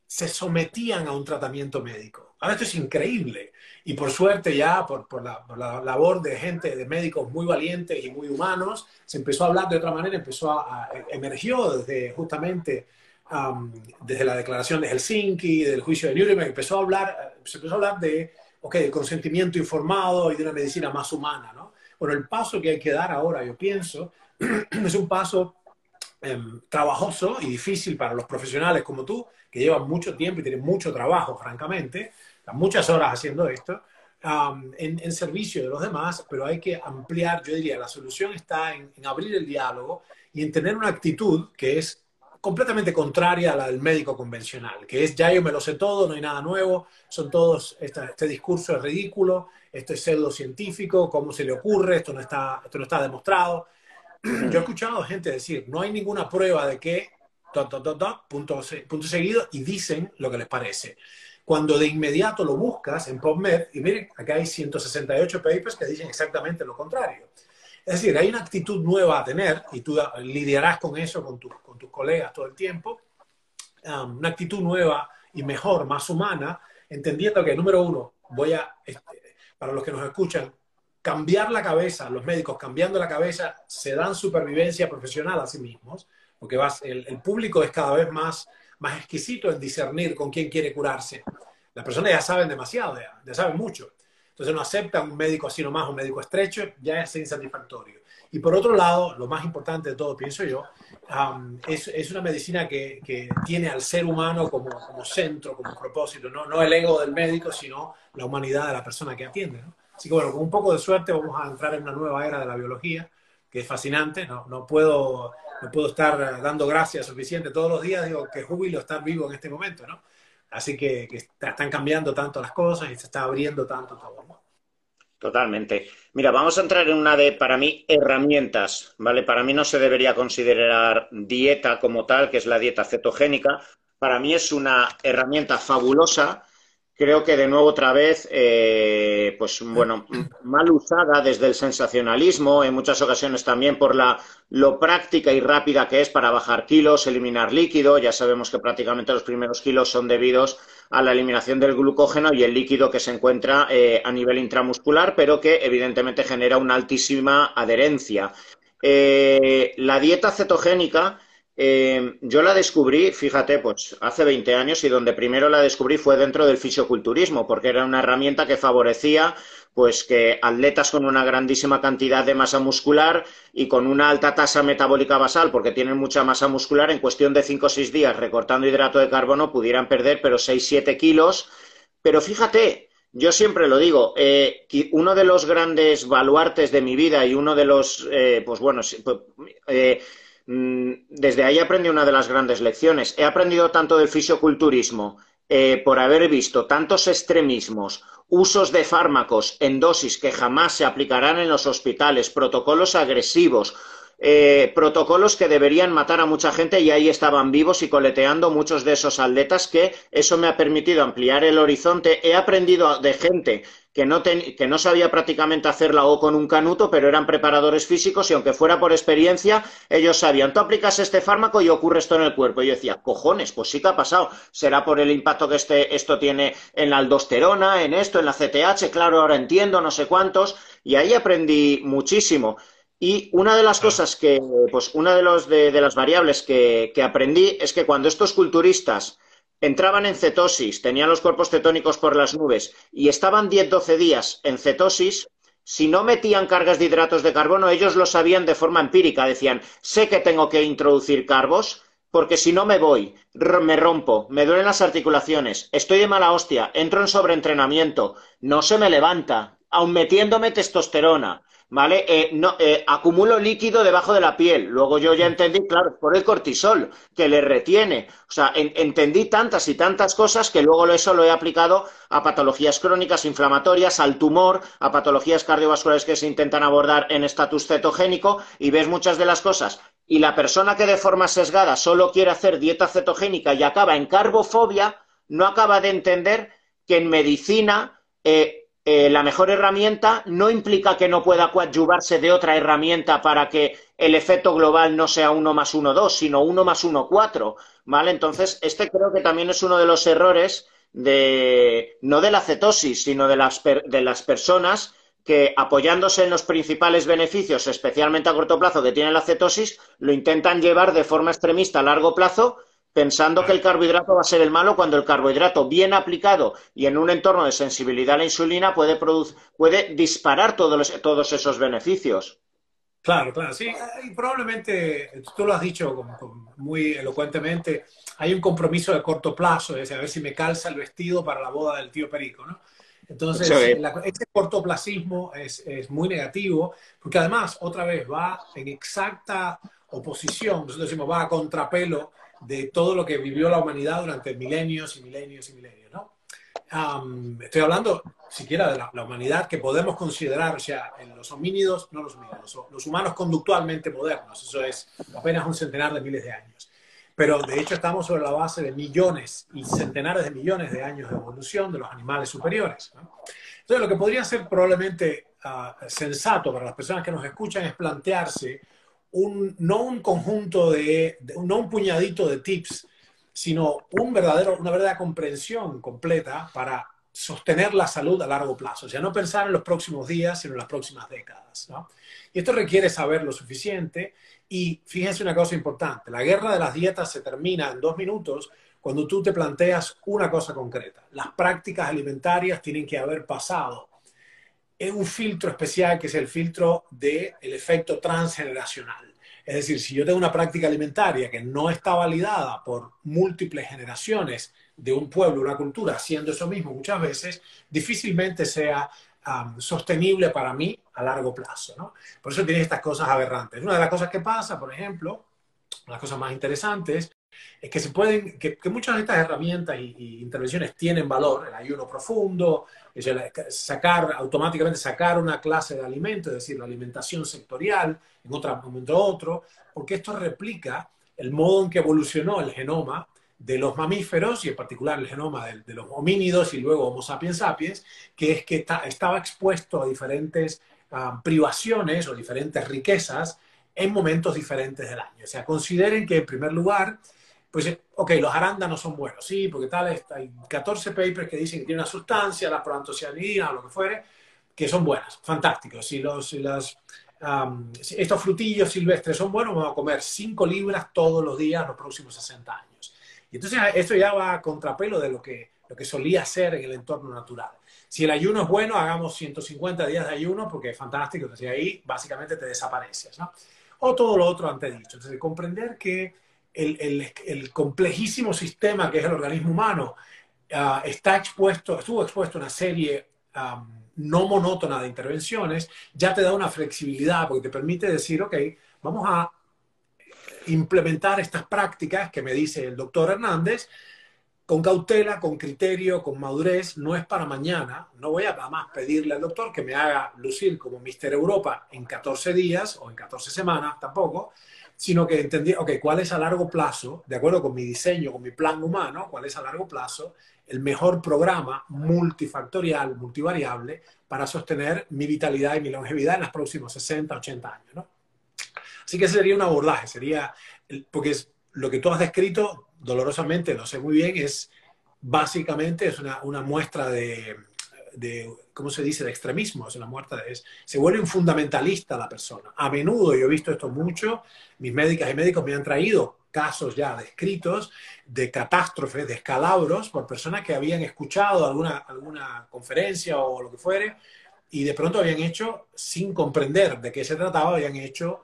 se sometían a un tratamiento médico. Ahora esto es increíble. Y por suerte ya, por la labor de gente, de médicos muy valientes y muy humanos, se empezó a hablar de otra manera, emergió desde justamente desde la declaración de Helsinki, del juicio de Nuremberg, se empezó a hablar de consentimiento informado y de una medicina más humana, ¿no? Bueno, el paso que hay que dar ahora, yo pienso, es un paso trabajoso y difícil para los profesionales como tú, que llevan mucho tiempo y tienen mucho trabajo, francamente, muchas horas haciendo esto, en servicio de los demás, pero hay que ampliar, yo diría, la solución está en abrir el diálogo y en tener una actitud que es completamente contraria a la del médico convencional, que es ya yo me lo sé todo, no hay nada nuevo, son todos, este discurso es ridículo, esto es pseudocientífico, ¿cómo se le ocurre? Esto no está demostrado. Yo he escuchado gente decir, no hay ninguna prueba de que, punto seguido, y dicen lo que les parece. Cuando de inmediato lo buscas en PubMed, y miren, acá hay 168 papers que dicen exactamente lo contrario. Es decir, hay una actitud nueva a tener, y tú lidiarás con eso con tus colegas todo el tiempo, una actitud nueva y mejor, más humana, entendiendo que, número uno, para los que nos escuchan, cambiar la cabeza, los médicos cambiando la cabeza, se dan supervivencia profesional a sí mismos, porque el público es cada vez más exquisito en discernir con quién quiere curarse. Las personas ya saben demasiado, ya saben mucho. Entonces no aceptan un médico así nomás, un médico estrecho, ya es insatisfactorio. Y por otro lado, lo más importante de todo, pienso yo, es una medicina que tiene al ser humano como centro, como propósito, no el ego del médico, sino la humanidad de la persona que atiende, ¿no? Así que bueno, con un poco de suerte vamos a entrar en una nueva era de la biología, que es fascinante. No puedo estar dando gracias suficiente todos los días, digo, qué júbilo estar vivo en este momento, ¿no? Así que están cambiando tanto las cosas y se está abriendo tanto todo, ¿no? Totalmente. Mira, vamos a entrar en una de, para mí, herramientas, ¿vale? Para mí no se debería considerar dieta como tal, que es la dieta cetogénica. Para mí es una herramienta fabulosa. Creo que de nuevo otra vez, pues bueno, mal usada desde el sensacionalismo, en muchas ocasiones también por lo práctica y rápida que es para bajar kilos, eliminar líquido. Ya sabemos que prácticamente los primeros kilos son debidos a la eliminación del glucógeno y el líquido que se encuentra a nivel intramuscular, pero que evidentemente genera una altísima adherencia. La dieta cetogénica yo la descubrí, fíjate, pues hace 20 años y donde primero la descubrí fue dentro del fisioculturismo, porque era una herramienta que favorecía pues que atletas con una grandísima cantidad de masa muscular y con una alta tasa metabólica basal, porque tienen mucha masa muscular, en cuestión de 5 o 6 días recortando hidrato de carbono pudieran perder pero 6-7 kilos. Pero fíjate, yo siempre lo digo, uno de los grandes baluartes de mi vida y uno de los, pues bueno, desde ahí aprendí una de las grandes lecciones. He aprendido tanto del fisioculturismo por haber visto tantos extremismos, usos de fármacos en dosis que jamás se aplicarán en los hospitales, protocolos agresivos, protocolos que deberían matar a mucha gente y ahí estaban vivos y coleteando muchos de esos atletas, que eso me ha permitido ampliar el horizonte. He aprendido de gente que no sabía prácticamente hacer la O con un canuto, pero eran preparadores físicos y aunque fuera por experiencia, ellos sabían, tú aplicas este fármaco y ocurre esto en el cuerpo. Y yo decía, cojones, pues sí que ha pasado. Será por el impacto que esto tiene en la aldosterona, en esto, en la CTH, claro, ahora entiendo, no sé cuántos. Y ahí aprendí muchísimo. Y una de las cosas pues una de las variables que aprendí es que cuando estos culturistas entraban en cetosis, tenían los cuerpos cetónicos por las nubes y estaban 10-12 días en cetosis, si no metían cargas de hidratos de carbono, ellos lo sabían de forma empírica. Decían, sé que tengo que introducir carbos porque si no me voy, me rompo, me duelen las articulaciones, estoy de mala hostia, entro en sobreentrenamiento, no se me levanta, aun metiéndome testosterona. ¿Vale? Acumulo líquido debajo de la piel. Luego yo ya entendí, claro, por el cortisol, que le retiene. O sea, entendí tantas y tantas cosas que luego eso lo he aplicado a patologías crónicas inflamatorias, al tumor, a patologías cardiovasculares que se intentan abordar en estatus cetogénico, y ves muchas de las cosas. Y la persona que de forma sesgada solo quiere hacer dieta cetogénica y acaba en carbofobia, no acaba de entender que en medicina la mejor herramienta no implica que no pueda coadyuvarse de otra herramienta para que el efecto global no sea 1+1=2, sino 1+1=4, ¿vale? Entonces, creo que también es uno de los errores no de la cetosis, sino de las personas que, apoyándose en los principales beneficios, especialmente a corto plazo, que tiene la cetosis, lo intentan llevar de forma extremista a largo plazo, pensando que el carbohidrato va a ser el malo, cuando el carbohidrato bien aplicado y en un entorno de sensibilidad a la insulina puede disparar todos esos beneficios. Claro, claro, sí, y probablemente, tú lo has dicho muy elocuentemente, hay un compromiso de corto plazo, es decir, a ver si me calza el vestido para la boda del tío Perico, ¿no? Eso Entonces, es. ese cortoplacismo es muy negativo, porque además, otra vez, va en exacta oposición, nosotros decimos, va a contrapelo de todo lo que vivió la humanidad durante milenios y milenios y milenios, ¿no? Estoy hablando siquiera de la humanidad que podemos considerar, o sea, en los homínidos, no los homínidos, los humanos conductualmente modernos, eso es apenas un centenar de miles de años. Pero de hecho estamos sobre la base de millones y centenares de millones de años de evolución de los animales superiores, ¿no? Entonces, lo que podría ser probablemente sensato para las personas que nos escuchan es plantearse no un conjunto no un puñadito de tips, sino una verdadera comprensión completa para sostener la salud a largo plazo. O sea, no pensar en los próximos días, sino en las próximas décadas, ¿no? Y esto requiere saber lo suficiente. Y fíjense una cosa importante, la guerra de las dietas se termina en 2 minutos cuando tú te planteas una cosa concreta. Las prácticas alimentarias tienen que haber pasado en un filtro especial que es el filtro del efecto transgeneracional. Es decir, si yo tengo una práctica alimentaria que no está validada por múltiples generaciones de un pueblo, una cultura, haciendo eso mismo muchas veces, difícilmente sea sostenible para mí a largo plazo, ¿no? Por eso tienes estas cosas aberrantes. Una de las cosas que pasa, por ejemplo, las cosas más interesantes, es que que muchas de estas herramientas y intervenciones tienen valor, el ayuno profundo, automáticamente sacar una clase de alimento, es decir, la alimentación sectorial en otro momento otro, porque esto replica el modo en que evolucionó el genoma de los mamíferos y en particular el genoma de los homínidos y luego Homo sapiens sapiens, que es que estaba expuesto a diferentes privaciones o diferentes riquezas en momentos diferentes del año. O sea, consideren que en primer lugar, pues, ok, los arándanos son buenos, sí, porque hay 14 papers que dicen que tiene una sustancia, la proantocianina o lo que fuere, que son buenas, fantásticos. Si estos frutillos silvestres son buenos, vamos a comer 5 libras todos los días los próximos 60 años. Y entonces esto ya va a contrapelo de lo que solía ser en el entorno natural. Si el ayuno es bueno, hagamos 150 días de ayuno porque es fantástico, entonces ahí básicamente te desapareces, ¿no? O todo lo otro antes dicho. Entonces, comprender que el complejísimo sistema que es el organismo humano estuvo expuesto a una serie no monótona de intervenciones, ya te da una flexibilidad porque te permite decir, ok, vamos a implementar estas prácticas que me dice el doctor Hernández con cautela, con criterio, con madurez, no es para mañana. No voy a nada más pedirle al doctor que me haga lucir como Mister Europa en 14 días o en 14 semanas, tampoco, sino que entendí, ok, cuál es a largo plazo, de acuerdo con mi diseño, con mi plan humano, cuál es a largo plazo el mejor programa multifactorial, multivariable, para sostener mi vitalidad y mi longevidad en los próximos 60, 80 años, ¿no? Así que ese sería un abordaje, porque es lo que tú has descrito, dolorosamente, lo sé muy bien, básicamente es una muestra ¿cómo se dice?, de extremismo, es una muestra se vuelve un fundamentalista la persona. A menudo, yo he visto esto mucho, mis médicas y médicos me han traído casos ya descritos de catástrofes, de escalabros, por personas que habían escuchado alguna conferencia o lo que fuere, y de pronto habían hecho, sin comprender de qué se trataba, habían hecho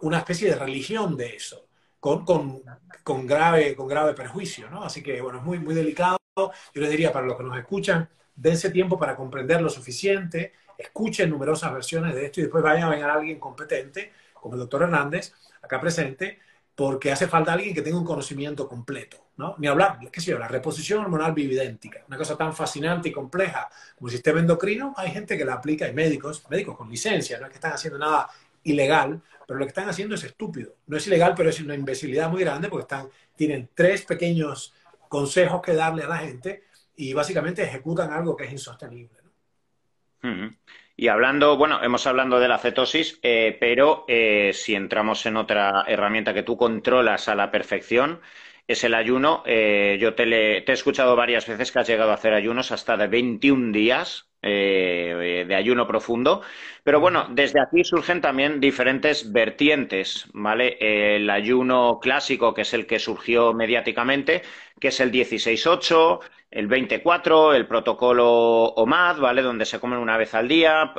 una especie de religión de eso, con grave perjuicio, ¿no? Así que, bueno, es muy, muy delicado. Yo les diría, para los que nos escuchan, dense tiempo para comprender lo suficiente, escuchen numerosas versiones de esto y después vayan a ver a alguien competente, como el doctor Hernández, acá presente, porque hace falta alguien que tenga un conocimiento completo, ¿no? Ni hablar, qué sé yo, la reposición hormonal bioidéntica, una cosa tan fascinante y compleja como el sistema endocrino, hay gente que la aplica, hay médicos con licencia, no es que están haciendo nada ilegal, pero lo que están haciendo es estúpido. No es ilegal, pero es una imbecilidad muy grande porque tienen 3 pequeños consejos que darle a la gente y básicamente ejecutan algo que es insostenible, ¿no? Ujú. Y hablando, bueno, hemos hablado de la cetosis, pero si entramos en otra herramienta que tú controlas a la perfección, es el ayuno. Te he escuchado varias veces que has llegado a hacer ayunos hasta de 21 días de ayuno profundo. Pero bueno, desde aquí surgen también diferentes vertientes, ¿vale? El ayuno clásico, que es el que surgió mediáticamente, que es el 16-8, el 24, el protocolo OMAD, ¿vale? Donde se comen una vez al día,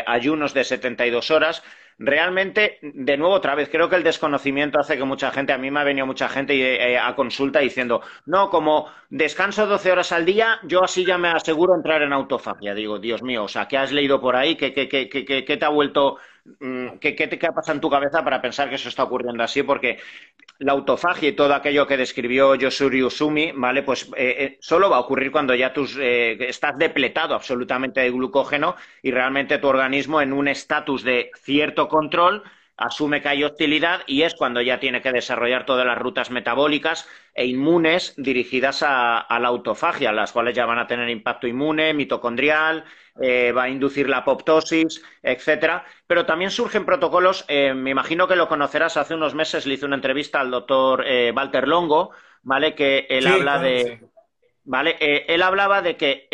ayunos de 72 horas. realmente, de nuevo, otra vez, creo que el desconocimiento hace que mucha gente, a mí me ha venido mucha gente a consulta diciendo, no, como descanso 12 horas al día, yo así ya me aseguro entrar en autofagia. Digo, Dios mío, o sea, ¿qué has leído por ahí? ¿Qué te ha vuelto, qué ha pasado en tu cabeza para pensar que eso está ocurriendo así? Porque la autofagia y todo aquello que describió Yosuri Usumi, ¿vale? Pues solo va a ocurrir cuando ya estás depletado absolutamente de glucógeno y realmente tu organismo en un estatus de cierto control asume que hay hostilidad y es cuando ya tiene que desarrollar todas las rutas metabólicas e inmunes dirigidas a la autofagia, las cuales ya van a tener impacto inmune, mitocondrial, va a inducir la apoptosis, etcétera. Pero también surgen protocolos, me imagino que lo conocerás, hace unos meses le hice una entrevista al doctor Walter Longo, ¿vale? Que él Sí, habla claro, sí. de, ¿vale? Él hablaba de que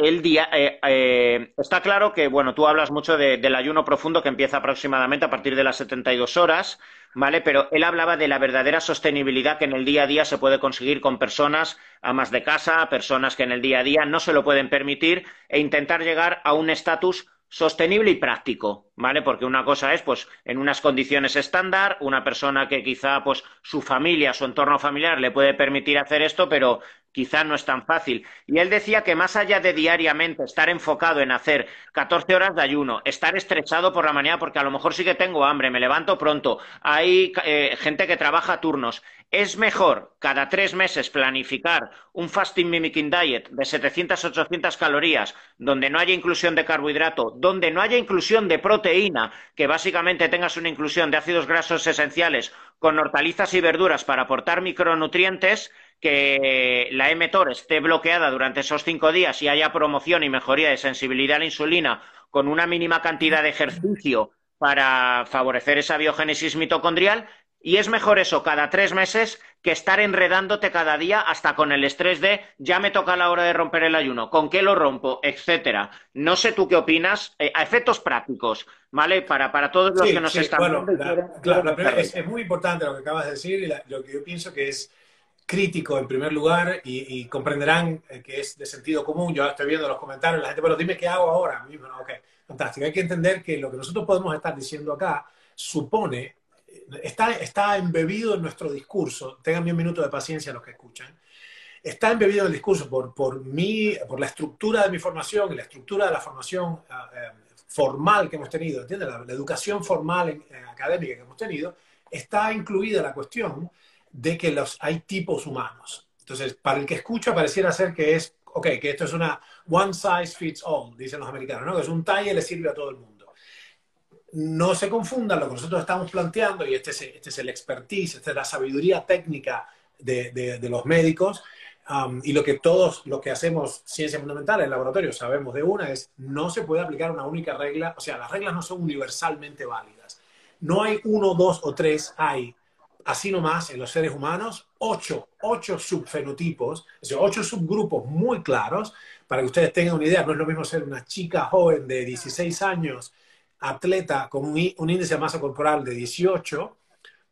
está claro que, bueno, tú hablas mucho del ayuno profundo que empieza aproximadamente a partir de las 72 horas, ¿vale? Pero él hablaba de la verdadera sostenibilidad que en el día a día se puede conseguir con personas amas de casa, personas que en el día a día no se lo pueden permitir e intentar llegar a un estatus sostenible y práctico, ¿vale? Porque una cosa es, pues, en unas condiciones estándar, una persona que quizá, pues, su familia, su entorno familiar le puede permitir hacer esto, pero quizá no es tan fácil. Y él decía que más allá de diariamente estar enfocado en hacer 14 horas de ayuno, estar estresado por la mañana porque a lo mejor sí que tengo hambre, me levanto pronto, hay gente que trabaja a turnos, es mejor cada 3 meses planificar un fasting mimicking diet de 700-800 calorías, donde no haya inclusión de carbohidrato, donde no haya inclusión de proteína, que básicamente tengas una inclusión de ácidos grasos esenciales con hortalizas y verduras para aportar micronutrientes, que la mTOR esté bloqueada durante esos 5 días y haya promoción y mejoría de sensibilidad a la insulina con una mínima cantidad de ejercicio para favorecer esa biogénesis mitocondrial. Y es mejor eso cada 3 meses que estar enredándote cada día hasta con el estrés de ya me toca la hora de romper el ayuno, con qué lo rompo, etcétera. No sé tú qué opinas, a efectos prácticos, ¿vale? Para todos los que Sí, nos sí, están bueno, viendo y quieren es desarrollar. muy importante lo que acabas de decir y lo que yo pienso que es crítico en primer lugar y comprenderán que es de sentido común. Yo estoy viendo los comentarios, la gente, pero dime qué hago ahora mismo. No, ok, fantástico. Hay que entender que lo que nosotros podemos estar diciendo acá supone, está embebido en nuestro discurso. Tengan un minuto de paciencia los que escuchan. Está embebido en el discurso por la estructura de mi formación y la estructura de la formación formal que hemos tenido, ¿entiendes? La educación formal académica que hemos tenido, está incluida la cuestión de que hay tipos humanos. Entonces, para el que escucha pareciera ser que es, ok, que esto es una one size fits all, dicen los americanos, ¿no? Que es un talle y le sirve a todo el mundo. No se confundan lo que nosotros estamos planteando, y este es el expertise, esta es la sabiduría técnica de los médicos, y lo que todos los que hacemos ciencia fundamental en el laboratorio sabemos de una es, no se puede aplicar una única regla, o sea, las reglas no son universalmente válidas. No hay uno, dos o tres, hay así nomás en los seres humanos ocho subfenotipos, o sea, 8 subgrupos muy claros, para que ustedes tengan una idea. No es lo mismo ser una chica joven de 16 años, atleta con un índice de masa corporal de 18,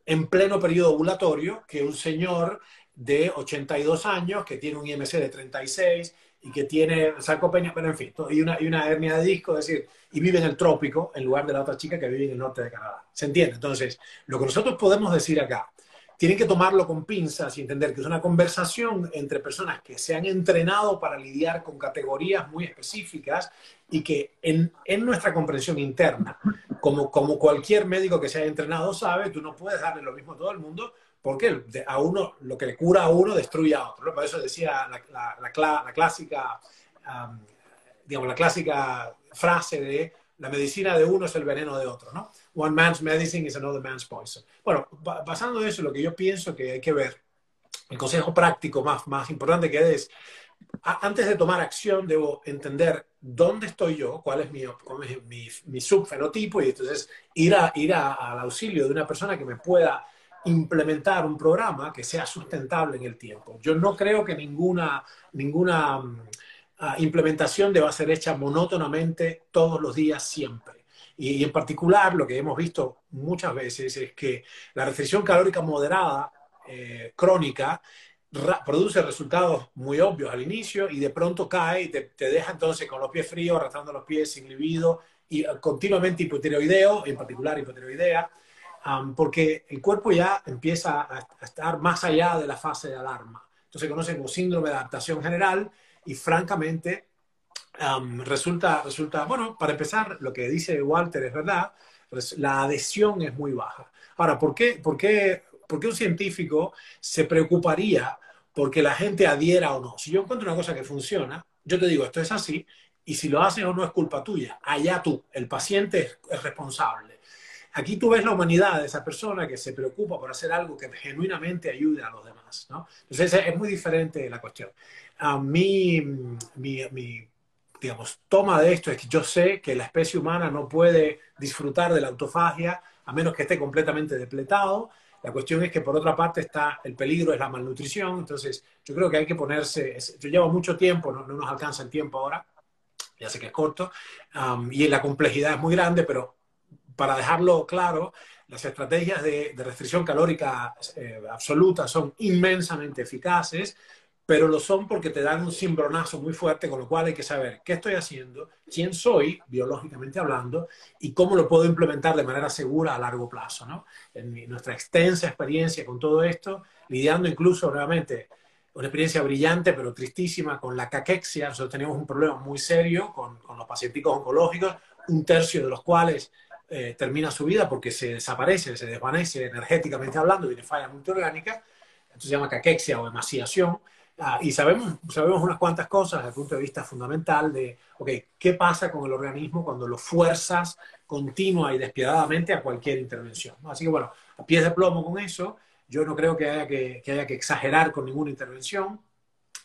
en pleno periodo ovulatorio, que un señor de 82 años que tiene un IMC de 36 y que tiene sarcopenia, pero en fin, y una hernia de disco, es decir, y vive en el trópico en lugar de la otra chica que vive en el norte de Canadá. ¿Se entiende? Entonces, lo que nosotros podemos decir acá, tienen que tomarlo con pinzas y entender que es una conversación entre personas que se han entrenado para lidiar con categorías muy específicas y que en nuestra comprensión interna, como cualquier médico que se haya entrenado sabe, tú no puedes darle lo mismo a todo el mundo porque a uno, lo que le cura a uno destruye a otro, ¿no? Por eso decía la clásica, digamos, la clásica frase de la medicina de uno es el veneno de otro, ¿no? One man's medicine is another man's poison. Bueno, basando en eso, lo que yo pienso que hay que ver, el consejo práctico más importante que es, antes de tomar acción, debo entender dónde estoy yo, cuál es mi subfenotipo, y entonces ir al auxilio de una persona que me pueda implementar un programa que sea sustentable en el tiempo. Yo no creo que ninguna implementación deba ser hecha monótonamente todos los días siempre. Y en particular, lo que hemos visto muchas veces es que la restricción calórica moderada crónica produce resultados muy obvios al inicio y de pronto cae y te deja entonces con los pies fríos, arrastrando los pies sin libido y continuamente hipotiroideo, en particular hipotiroidea, porque el cuerpo ya empieza a estar más allá de la fase de alarma. Entonces se conoce como síndrome de adaptación general y francamente bueno, para empezar, lo que dice Walter es verdad, la adhesión es muy baja. Ahora, ¿por qué un científico se preocuparía porque la gente adhiera o no? Si yo encuentro una cosa que funciona, yo te digo, esto es así, y si lo haces o no es culpa tuya. Allá tú, el paciente es responsable. Aquí tú ves la humanidad de esa persona que se preocupa por hacer algo que genuinamente ayude a los demás, ¿no? Entonces es muy diferente la cuestión. A mí, digamos, toma de esto es que yo sé que la especie humana no puede disfrutar de la autofagia a menos que esté completamente depletado. La cuestión es que por otra parte está el peligro, es la malnutrición. Entonces yo creo que hay que ponerse, yo llevo mucho tiempo, no nos alcanza el tiempo ahora, ya sé que es corto, y la complejidad es muy grande, pero para dejarlo claro, las estrategias de restricción calórica absoluta son inmensamente eficaces, pero lo son porque te dan un cimbronazo muy fuerte, con lo cual hay que saber qué estoy haciendo, quién soy, biológicamente hablando, y cómo lo puedo implementar de manera segura a largo plazo, ¿no? Nuestra extensa experiencia con todo esto, lidiando incluso realmente una experiencia brillante, pero tristísima, con la caquexia. Nosotros tenemos un problema muy serio con los pacientes oncológicos, un tercio de los cuales termina su vida porque se desaparece, se desvanece energéticamente hablando, tiene falla multiorgánica, esto se llama caquexia o emaciación. Y sabemos unas cuantas cosas desde el punto de vista fundamental de, ok, ¿qué pasa con el organismo cuando lo fuerzas continua y despiadadamente a cualquier intervención? ¿No? Así que bueno, a pies de plomo con eso, yo no creo que haya que exagerar con ninguna intervención,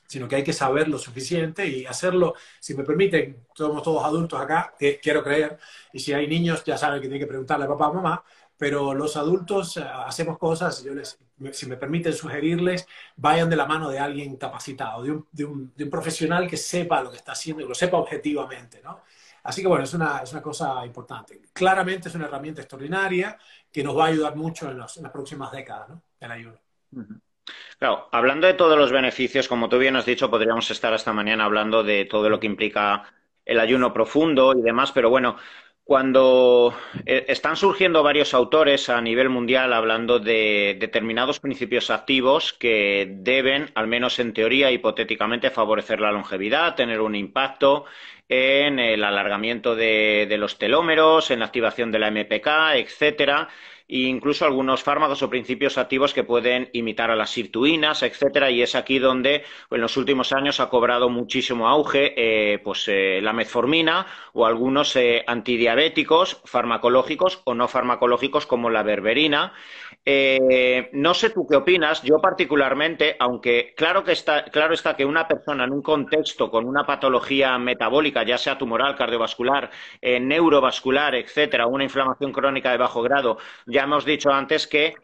sino que hay que saber lo suficiente y hacerlo, si me permiten, somos todos adultos acá, que quiero creer, y si hay niños ya saben que tienen que preguntarle a papá o mamá, pero los adultos hacemos cosas, si me permiten sugerirles, vayan de la mano de alguien capacitado, de un profesional que sepa lo que está haciendo y lo sepa objetivamente, ¿no? Así que bueno, es una cosa importante. Claramente es una herramienta extraordinaria que nos va a ayudar mucho en las próximas décadas, ¿no? El ayuno. Claro, hablando de todos los beneficios, como tú bien has dicho, podríamos estar hasta mañana hablando de todo lo que implica el ayuno profundo y demás, pero bueno, cuando están surgiendo varios autores a nivel mundial hablando de determinados principios activos que deben, al menos en teoría, hipotéticamente, favorecer la longevidad, tener un impacto en el alargamiento de los telómeros, en la activación de la MPK, etcétera, e incluso algunos fármacos o principios activos que pueden imitar a las sirtuinas, etcétera, y es aquí donde en los últimos años ha cobrado muchísimo auge la metformina o algunos antidiabéticos farmacológicos o no farmacológicos como la berberina. No sé tú qué opinas. Yo particularmente, aunque claro está que una persona en un contexto con una patología metabólica, ya sea tumoral, cardiovascular, neurovascular, etcétera, una inflamación crónica de bajo grado, ya hemos dicho antes que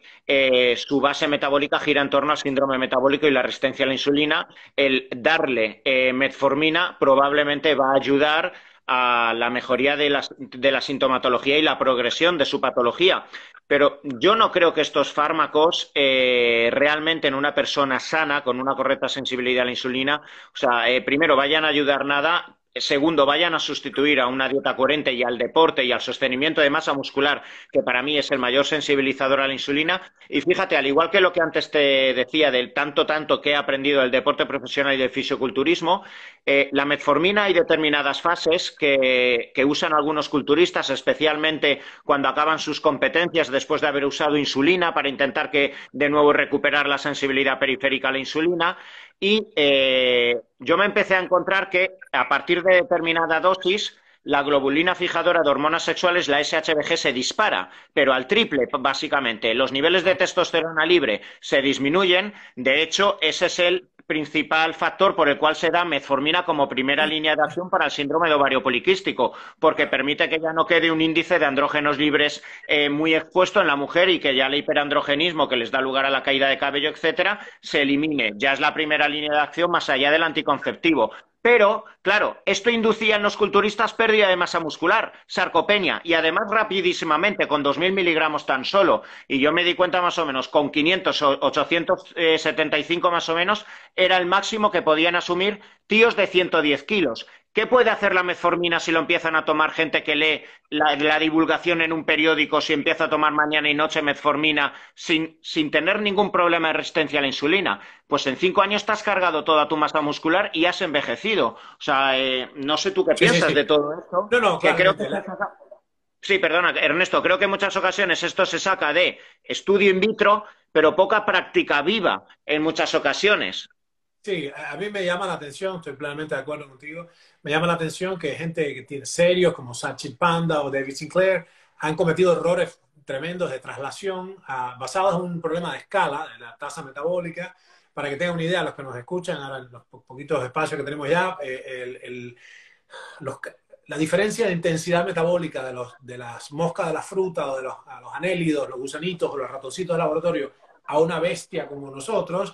su base metabólica gira en torno al síndrome metabólico y la resistencia a la insulina. El darle metformina probablemente va a ayudar a la mejoría de la sintomatología y la progresión de su patología. Pero yo no creo que estos fármacos realmente en una persona sana, con una correcta sensibilidad a la insulina, o sea, primero vayan a ayudar nada. Segundo, vayan a sustituir a una dieta coherente y al deporte y al sostenimiento de masa muscular, que para mí es el mayor sensibilizador a la insulina. Y fíjate, al igual que lo que antes te decía del tanto que he aprendido del deporte profesional y del fisiculturismo, la metformina hay determinadas fases que usan algunos culturistas, especialmente cuando acaban sus competencias después de haber usado insulina para intentar de nuevo recuperar la sensibilidad periférica a la insulina. Y yo me empecé a encontrar que a partir de determinada dosis la globulina fijadora de hormonas sexuales, la SHBG, se dispara, pero al triple, básicamente. Los niveles de testosterona libre se disminuyen. De hecho, ese es el principal factor por el cual se da metformina como primera línea de acción para el síndrome de ovario poliquístico, porque permite que ya no quede un índice de andrógenos libres muy expuesto en la mujer y que ya el hiperandrogenismo que les da lugar a la caída de cabello, etcétera, se elimine. Ya es la primera línea de acción más allá del anticonceptivo. Pero, claro, esto inducía en los culturistas pérdida de masa muscular, sarcopenia, y además rapidísimamente, con 2.000 miligramos tan solo. Y yo me di cuenta más o menos, con 500 o 875 más o menos, era el máximo que podían asumir tíos de 110 kilos. ¿Qué puede hacer la metformina si lo empiezan a tomar gente que lee la divulgación en un periódico, si empieza a tomar mañana y noche metformina sin tener ningún problema de resistencia a la insulina? Pues en 5 años te has cargado toda tu masa muscular y has envejecido. O sea, no sé tú qué Sí, sí, piensas de sí. todo esto, No, no, que creo que claramente. sí, perdona, Ernesto, creo que en muchas ocasiones esto se saca de estudio in vitro, pero poca práctica viva en muchas ocasiones. Sí, a mí me llama la atención, estoy plenamente de acuerdo contigo, me llama la atención que gente que tiene serios como Satchit Panda o David Sinclair han cometido errores tremendos de traslación basados en un problema de escala, de la tasa metabólica. Para que tengan una idea, los que nos escuchan, ahora en los poquitos espacios que tenemos ya, los, la diferencia de intensidad metabólica de las moscas de la fruta o de los anélidos, los gusanitos o los ratoncitos de laboratorio a una bestia como nosotros,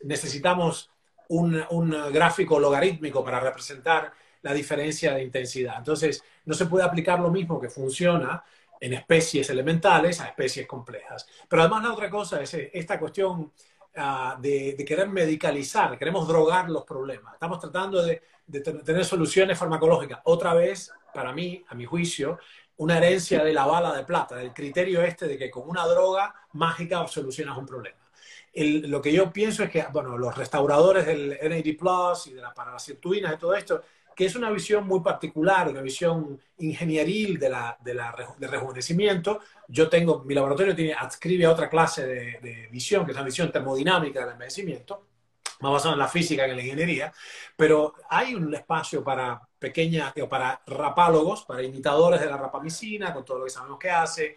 necesitamos un gráfico logarítmico para representar la diferencia de intensidad. Entonces, no se puede aplicar lo mismo que funciona en especies elementales a especies complejas. Pero además la otra cosa es esta cuestión de querer medicalizar, queremos drogar los problemas. Estamos tratando de tener soluciones farmacológicas. Otra vez, para mí, a mi juicio, una herencia de la bala de plata, del criterio este de que con una droga mágica solucionas un problema. Lo que yo pienso es que, bueno, los restauradores del NAD Plus y para las sirtuinas y todo esto, que es una visión muy particular, una visión ingenieril de rejuvenecimiento. Yo tengo, mi laboratorio adscribe a otra clase de visión, que es la visión termodinámica del envejecimiento, más basada en la física que en la ingeniería, pero hay un espacio para para rapálogos, para imitadores de la rapamicina, con todo lo que sabemos que hace,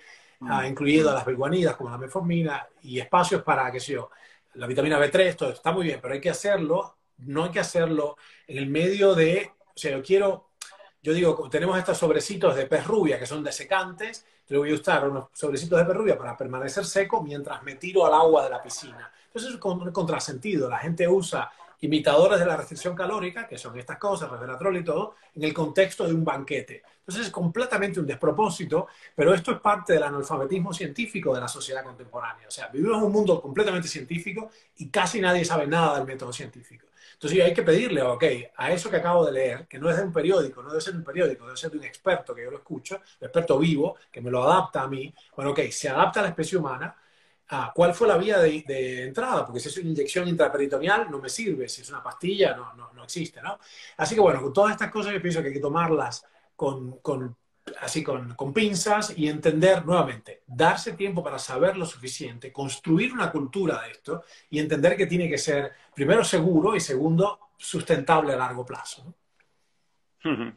incluido las belguanidas como la metformina, y espacios para, qué sé yo, la vitamina B3, todo esto está muy bien, pero hay que hacerlo, no hay que hacerlo en el medio o sea, yo digo, tenemos estos sobrecitos de pez rubia que son desecantes, yo voy a usar unos sobrecitos de pez rubia para permanecer seco mientras me tiro al agua de la piscina. Entonces es un contrasentido. La gente usa imitadores de la restricción calórica, que son estas cosas, resveratrol y todo, en el contexto de un banquete. Entonces es completamente un despropósito, pero esto es parte del analfabetismo científico de la sociedad contemporánea. O sea, vivimos en un mundo completamente científico y casi nadie sabe nada del método científico. Entonces hay que pedirle, ok, a eso que acabo de leer, que no es de un periódico, no debe ser de un periódico, debe ser de un experto que yo lo escucho, un experto vivo, que me lo adapta a mí. Bueno, ok, se adapta a la especie humana. ¿Cuál fue la vía de entrada? Porque si es una inyección intraperitoneal no me sirve, si es una pastilla no existe, ¿no? Así que bueno, con todas estas cosas yo pienso que hay que tomarlas así con pinzas y entender nuevamente, darse tiempo para saber lo suficiente, construir una cultura de esto y entender que tiene que ser, primero, seguro y segundo, sustentable a largo plazo, ¿no?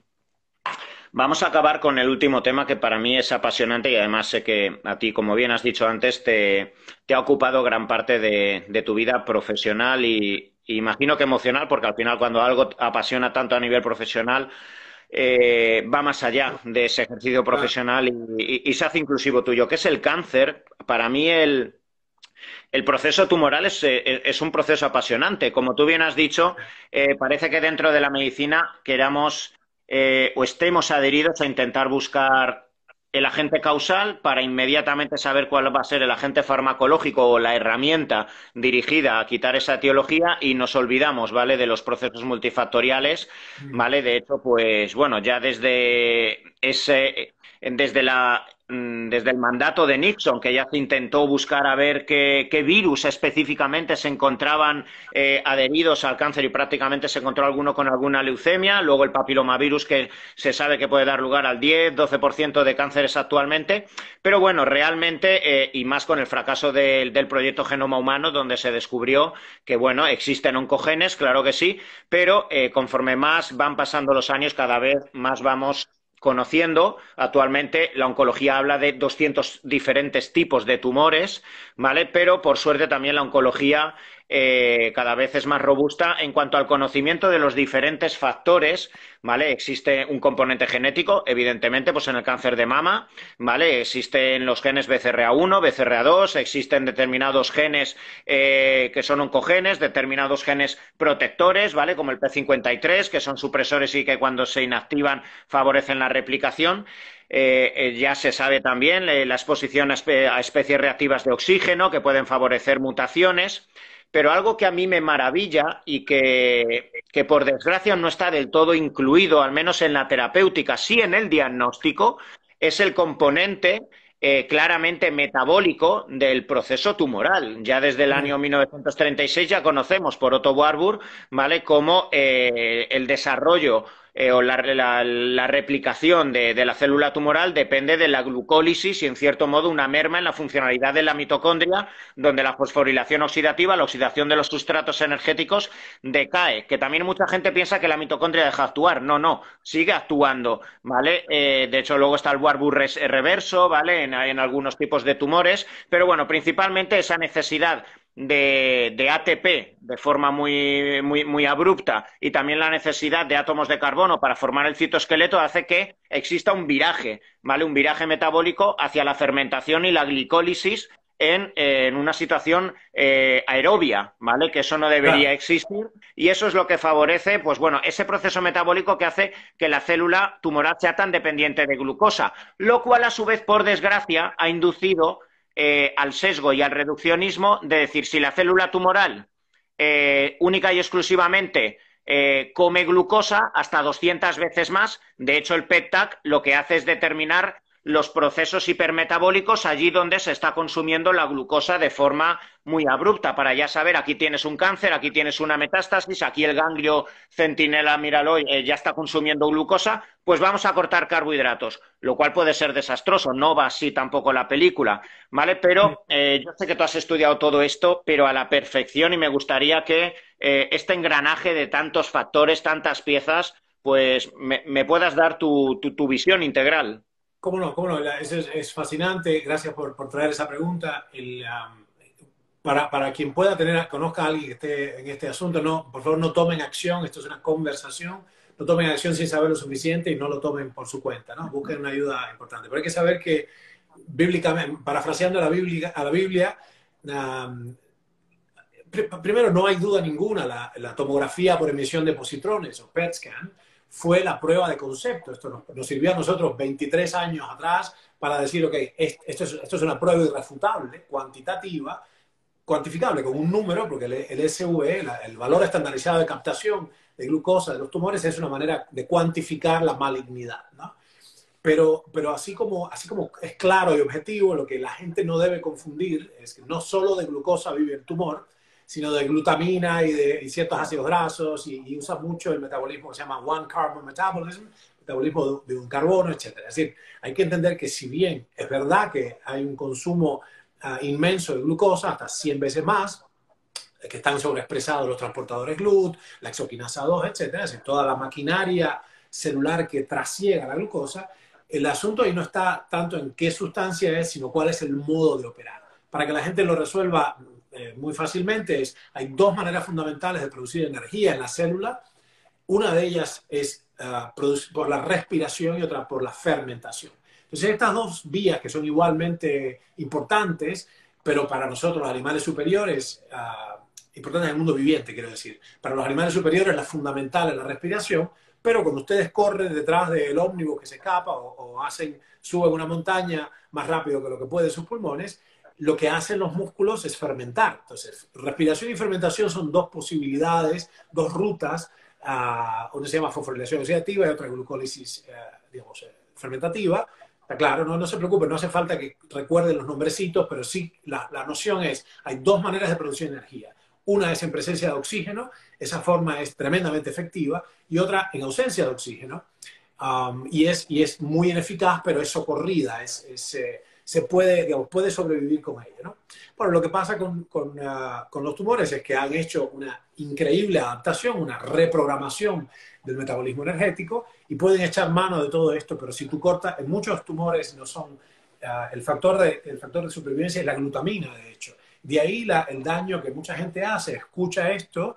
Vamos a acabar con el último tema que para mí es apasionante y además sé que a ti, como bien has dicho antes, te ha ocupado gran parte de tu vida profesional y imagino que emocional, porque al final cuando algo apasiona tanto a nivel profesional, va más allá de ese ejercicio Claro. profesional y se hace inclusivo tuyo, que es el cáncer. Para mí el proceso tumoral es un proceso apasionante. Como tú bien has dicho, parece que dentro de la medicina queramos o estemos adheridos a intentar buscar el agente causal para inmediatamente saber cuál va a ser el agente farmacológico o la herramienta dirigida a quitar esa etiología y nos olvidamos, ¿vale?, de los procesos multifactoriales, ¿vale? De hecho, pues bueno, ya desde el mandato de Nixon, que ya se intentó buscar a ver qué virus específicamente se encontraban adheridos al cáncer y prácticamente se encontró alguno con alguna leucemia, luego el papilomavirus que se sabe que puede dar lugar al 10-12% de cánceres actualmente, pero bueno, realmente, y más con el fracaso del proyecto Genoma Humano, donde se descubrió que, bueno, existen oncogenes, claro que sí, pero conforme más van pasando los años, cada vez más vamos conociendo. Actualmente la oncología habla de 200 diferentes tipos de tumores, ¿vale? Pero por suerte también la oncología cada vez es más robusta en cuanto al conocimiento de los diferentes factores, ¿vale? Existe un componente genético, evidentemente, pues en el cáncer de mama, ¿vale? Existen los genes BCRA1, BCRA2, existen determinados genes que son oncogenes, determinados genes protectores, ¿vale? Como el P53, que son supresores y que cuando se inactivan favorecen la replicación. Ya se sabe también la exposición a especies reactivas de oxígeno que pueden favorecer mutaciones, pero algo que a mí me maravilla y que por desgracia no está del todo incluido, al menos en la terapéutica, sí en el diagnóstico, es el componente claramente metabólico del proceso tumoral. Ya desde el año 1936 ya conocemos por Otto Warburg, ¿vale?, cómo el desarrollo o la replicación de la célula tumoral depende de la glucólisis y, en cierto modo, una merma en la funcionalidad de la mitocondria, donde la fosforilación oxidativa, la oxidación de los sustratos energéticos, decae. Que también mucha gente piensa que la mitocondria deja de actuar. No, no, sigue actuando, ¿vale? De hecho, luego está el Warburg reverso, ¿vale?, en algunos tipos de tumores, pero bueno, principalmente esa necesidad de ATP de forma muy abrupta y también la necesidad de átomos de carbono para formar el citoesqueleto hace que exista un viraje, ¿vale? Un viraje metabólico hacia la fermentación y la glicólisis en una situación aerobia, ¿vale? Que eso no debería existir y eso es lo que favorece, pues bueno, ese proceso metabólico que hace que la célula tumoral sea tan dependiente de glucosa, lo cual a su vez, por desgracia, ha inducido al sesgo y al reduccionismo de decir, si la célula tumoral única y exclusivamente come glucosa hasta 200 veces más, de hecho el PET-TAC lo que hace es determinar los procesos hipermetabólicos allí donde se está consumiendo la glucosa de forma muy abrupta, para ya saber, aquí tienes un cáncer, aquí tienes una metástasis, aquí el ganglio centinela, míralo, ya está consumiendo glucosa, pues vamos a cortar carbohidratos, lo cual puede ser desastroso, no va así tampoco la película, ¿vale? Pero yo sé que tú has estudiado todo esto, pero a la perfección, y me gustaría que este engranaje de tantos factores, tantas piezas, pues me puedas dar tu visión integral. ¿Cómo no? ¿Cómo no? Es fascinante. Gracias por traer esa pregunta. Para quien pueda conozca a alguien que esté en este asunto, no, por favor no tomen acción. Esto es una conversación. No tomen acción sin saber lo suficiente y no lo tomen por su cuenta, ¿no? Busquen una ayuda importante. Pero hay que saber que, bíblicamente, parafraseando a la Biblia, primero, no hay duda ninguna, la tomografía por emisión de positrones o PET scan fue la prueba de concepto. Esto nos sirvió a nosotros 23 años atrás para decir, ok, esto es una prueba irrefutable, cuantitativa, cuantificable con un número, porque el SV, el valor estandarizado de captación de glucosa de los tumores, es una manera de cuantificar la malignidad, ¿no? Pero así como es claro y objetivo, lo que la gente no debe confundir es que no solo de glucosa vive el tumor, sino de glutamina y ciertos ácidos grasos, y usa mucho el metabolismo que se llama one carbon metabolism, metabolismo de un carbono, etc. Es decir, hay que entender que si bien es verdad que hay un consumo inmenso de glucosa, hasta 100 veces más, que están sobreexpresados los transportadores GLUT, la exoquinasa 2, etc., es decir, toda la maquinaria celular que trasiega la glucosa, el asunto ahí no está tanto en qué sustancia es, sino cuál es el modo de operar. Para que la gente lo resuelva muy fácilmente, hay dos maneras fundamentales de producir energía en la célula. Una de ellas es por la respiración y otra por la fermentación. Entonces, estas dos vías que son igualmente importantes, pero para nosotros los animales superiores, importantes en el mundo viviente, quiero decir, para los animales superiores la fundamental es la respiración, pero cuando ustedes corren detrás del ómnibus que se escapa o suben una montaña más rápido que lo que pueden sus pulmones, lo que hacen los músculos es fermentar. Entonces, respiración y fermentación son dos posibilidades, dos rutas. Una se llama fosforilación oxidativa y otra glucólisis, digamos, fermentativa. Está claro, no se preocupen, no hace falta que recuerden los nombrecitos, pero sí la noción es, hay dos maneras de producir energía. Una es en presencia de oxígeno, esa forma es tremendamente efectiva, y otra en ausencia de oxígeno, y es muy ineficaz, pero es socorrida, se puede, digamos, puede sobrevivir con ella, ¿no? Bueno, lo que pasa con los tumores es que han hecho una increíble adaptación, una reprogramación del metabolismo energético y pueden echar mano de todo esto, pero si tú cortas, en muchos tumores no son, el factor de supervivencia es la glutamina, de hecho, De ahí el daño que mucha gente hace, escucha esto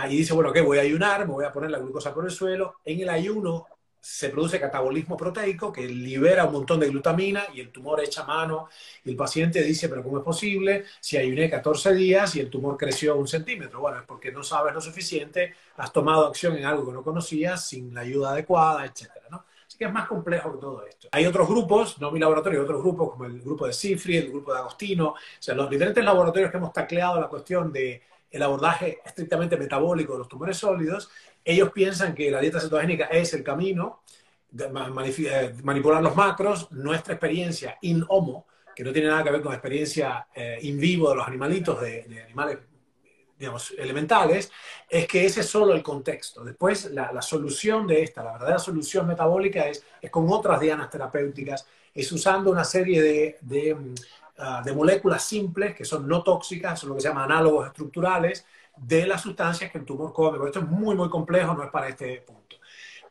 y dice, bueno, ¿qué? Voy a ayunar, me voy a poner la glucosa por el suelo. En el ayuno se produce catabolismo proteico que libera un montón de glutamina y el tumor echa mano y el paciente dice, pero ¿cómo es posible si ayuné 14 días y el tumor creció 1 centímetro? Bueno, es porque no sabes lo suficiente, has tomado acción en algo que no conocías sin la ayuda adecuada, etcétera, ¿no? Así que es más complejo que todo esto. Hay otros grupos, no mi laboratorio, otros grupos como el grupo de Cifri, el grupo de Agostino, o sea, los diferentes laboratorios que hemos tacleado la cuestión de el abordaje estrictamente metabólico de los tumores sólidos, ellos piensan que la dieta cetogénica es el camino, de manipular los macros. Nuestra experiencia in homo, que no tiene nada que ver con la experiencia in vivo de los animalitos, de animales, digamos, elementales, es que ese es solo el contexto. Después, la solución de esta, la verdadera solución metabólica es con otras dianas terapéuticas, es usando una serie de moléculas simples que son no tóxicas, son lo que se llama análogos estructurales de las sustancias que el tumor come. Pero esto es muy, muy complejo, no es para este punto.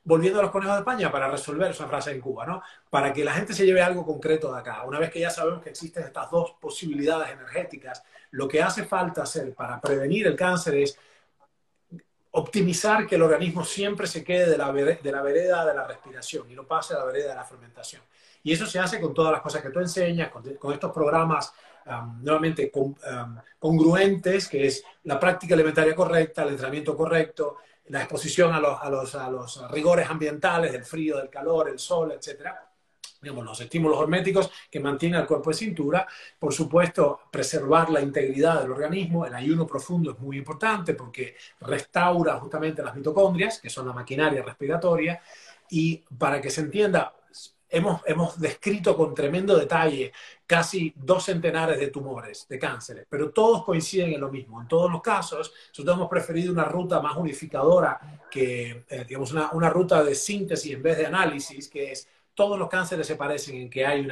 Volviendo a los conejos de España, para resolver esa frase en Cuba, ¿no? Para que la gente se lleve algo concreto de acá. Una vez que ya sabemos que existen estas dos posibilidades energéticas, lo que hace falta hacer para prevenir el cáncer es optimizar que el organismo siempre se quede de la vereda de la respiración y no pase a la vereda de la fermentación. Y eso se hace con todas las cosas que tú enseñas, con estos programas nuevamente congruentes, que es la práctica alimentaria correcta, el entrenamiento correcto, la exposición a los rigores ambientales, del frío, del calor, el sol, etcétera. Digamos, los estímulos horméticos que mantienen el cuerpo de cintura. Por supuesto, preservar la integridad del organismo. El ayuno profundo es muy importante porque restaura justamente las mitocondrias, que son la maquinaria respiratoria. Y para que se entienda, hemos descrito con tremendo detalle casi 2 centenares de tumores, de cánceres, pero todos coinciden en lo mismo. En todos los casos, nosotros hemos preferido una ruta más unificadora que, digamos, una ruta de síntesis en vez de análisis, que es todos los cánceres se parecen en que hay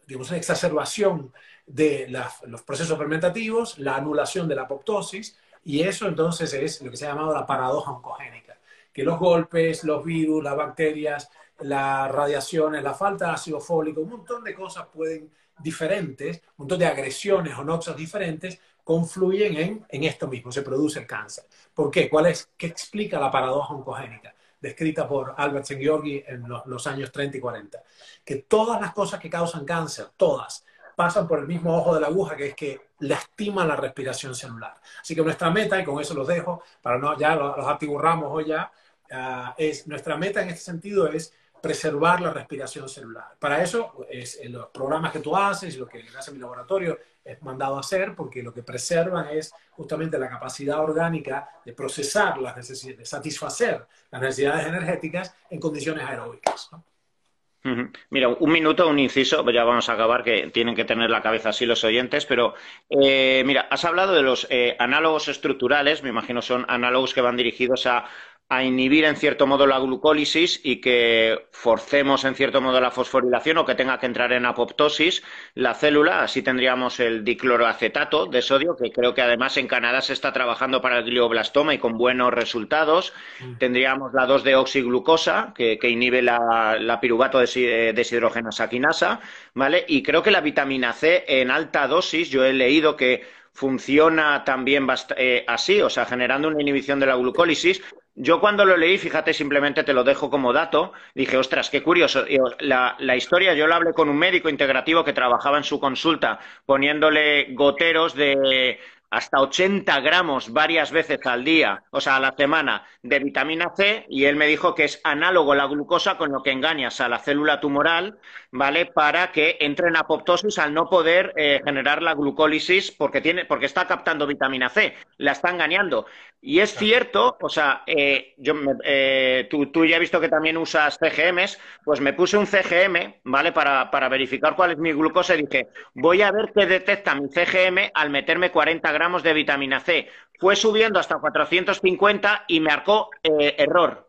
digamos, una exacerbación de los procesos fermentativos, la anulación de la apoptosis, y eso entonces es lo que se ha llamado la paradoja oncogénica, que los golpes, los virus, las bacterias, las radiaciones, la falta de ácido fólico, un montón de cosas diferentes, un montón de agresiones o noxos diferentes, confluyen en esto mismo, se produce el cáncer. ¿Por qué? ¿Qué explica la paradoja oncogénica? Descrita por Albert Szent-Györgyi en los años 30 y 40, que todas las cosas que causan cáncer, todas, pasan por el mismo ojo de la aguja, que es que lastiman la respiración celular. Así que nuestra meta, y con eso los dejo, para no ya los atiburramos hoy ya, nuestra meta en este sentido es preservar la respiración celular. Para eso, los programas que tú haces, lo que hace mi laboratorio, es mandado a hacer, porque lo que preservan es justamente la capacidad orgánica de procesar las necesidades, de satisfacer las necesidades energéticas en condiciones aeróbicas, ¿no? Mira, un minuto, un inciso, ya vamos a acabar, que tienen que tener la cabeza así los oyentes, pero mira, has hablado de los análogos estructurales, me imagino son análogos que van dirigidos a inhibir en cierto modo la glucólisis y que forcemos en cierto modo la fosforilación o que tenga que entrar en apoptosis la célula. Así tendríamos el dicloroacetato de sodio, que creo que además en Canadá se está trabajando para el glioblastoma y con buenos resultados. Tendríamos la 2-deoxiglucosa, que inhibe la piruvato deshidrogenasa quinasa, ¿vale? Y creo que la vitamina C en alta dosis, yo he leído que funciona también así, o sea, generando una inhibición de la glucólisis. Yo cuando lo leí, fíjate, simplemente te lo dejo como dato, dije, ostras, qué curioso. La historia, yo lo hablé con un médico integrativo que trabajaba en su consulta poniéndole goteros de hasta 80 gramos varias veces al día, o sea, a la semana, de vitamina C, y él me dijo que es análogo a la glucosa, con lo que engañas a la célula tumoral, ¿vale? Para que entre en apoptosis al no poder generar la glucólisis porque está captando vitamina C, la está engañando. Y es cierto, o sea, tú ya he visto que también usas CGMs, pues me puse un CGM, ¿vale? Para verificar cuál es mi glucosa y dije, voy a ver qué detecta mi CGM al meterme 40 gramos de vitamina C. Fue subiendo hasta 450 y marcó error.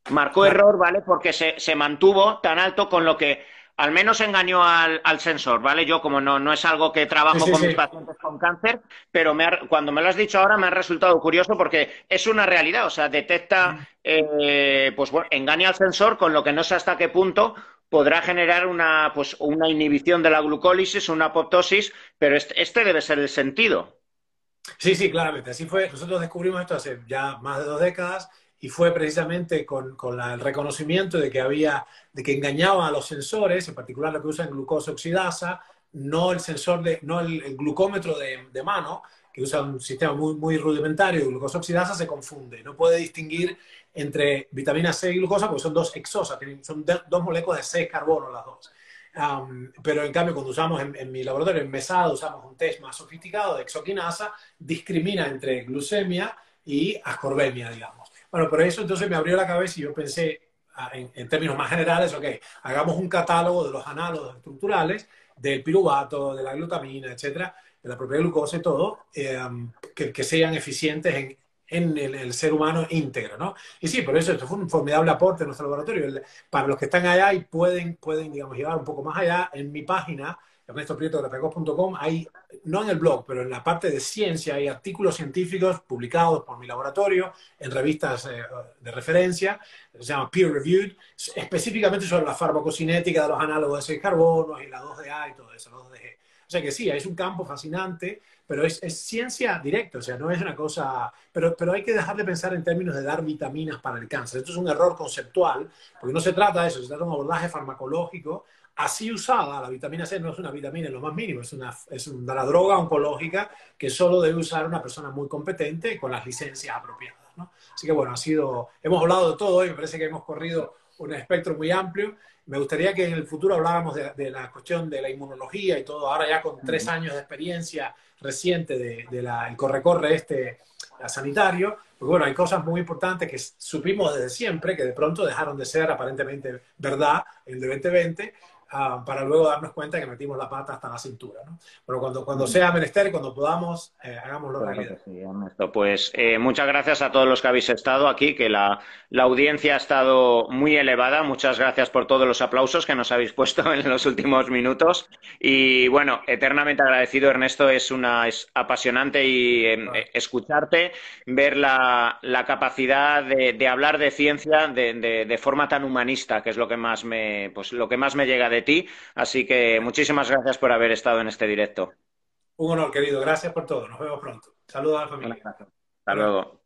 Marcó error, ¿vale? Porque se mantuvo tan alto, con lo que al menos engañó al sensor, ¿vale? Yo, como no es algo que trabajo con mis pacientes con cáncer, pero cuando me lo has dicho ahora me ha resultado curioso porque es una realidad, o sea, detecta, pues bueno, engaña al sensor, con lo que no sé hasta qué punto podrá generar una, pues, una inhibición de la glucólisis, una apoptosis, pero este debe ser el sentido. Sí, sí, claramente. Así fue. Nosotros descubrimos esto hace ya más de 2 décadas y fue precisamente el reconocimiento de que de que engañaban a los sensores, en particular lo que usan glucosa oxidasa, no el sensor no el glucómetro de mano, que usa un sistema muy rudimentario de glucosa oxidasa, se confunde. No puede distinguir entre vitamina C y glucosa porque son dos hexosas, son dos moléculas de 6 carbono las dos. Pero en cambio, cuando usamos en mi laboratorio, en Mesada, usamos un test más sofisticado de exoquinasa, discrimina entre glucemia y ascorbemia, digamos. Bueno, por eso entonces me abrió la cabeza y yo pensé, en términos más generales, ok, hagamos un catálogo de los análogos estructurales del piruvato, de la glutamina, etcétera, de la propia glucosa y todo, que sean eficientes en el ser humano íntegro, ¿no? Y sí, por eso esto fue un formidable aporte en nuestro laboratorio. Para los que están allá y pueden digamos, llevar un poco más allá, en mi página, ernestoprieto.com, hay, no en el blog, pero en la parte de ciencia, hay artículos científicos publicados por mi laboratorio en revistas de referencia, se llama peer reviewed, específicamente sobre la farmacocinética de los análogos de 6 carbonos y la 2A y todo eso, la 2G. O sea que sí, es un campo fascinante, pero es ciencia directa, o sea, no es una cosa, pero hay que dejar de pensar en términos de dar vitaminas para el cáncer. Esto es un error conceptual, porque no se trata de eso, se trata de un abordaje farmacológico. Así usada, la vitamina C no es una vitamina en lo más mínimo, es una droga oncológica que solo debe usar una persona muy competente con las licencias apropiadas, ¿no? Así que bueno, hemos hablado de todo hoy, me parece que hemos corrido un espectro muy amplio. Me gustaría que en el futuro habláramos de la cuestión de la inmunología y todo, ahora ya con 3 años de experiencia reciente el corre-corre sanitario, porque bueno, hay cosas muy importantes que supimos desde siempre, que de pronto dejaron de ser aparentemente verdad en el 2020, para luego darnos cuenta que metimos la pata hasta la cintura, ¿no? Pero cuando sea menester, cuando podamos, hagámoslo Claro que realidad. sí, Ernesto. Pues muchas gracias a todos los que habéis estado aquí, que la audiencia ha estado muy elevada. Muchas gracias por todos los aplausos que nos habéis puesto en los últimos minutos. Y bueno, eternamente agradecido, Ernesto. Es apasionante y escucharte, ver la capacidad de hablar de ciencia de forma tan humanista, que es lo que más pues, lo que más me llega de ti. Así que muchísimas gracias por haber estado en este directo. Un honor, querido. Gracias por todo. Nos vemos pronto. Saludos a la Un familia. abrazo. Hasta Hasta luego. luego.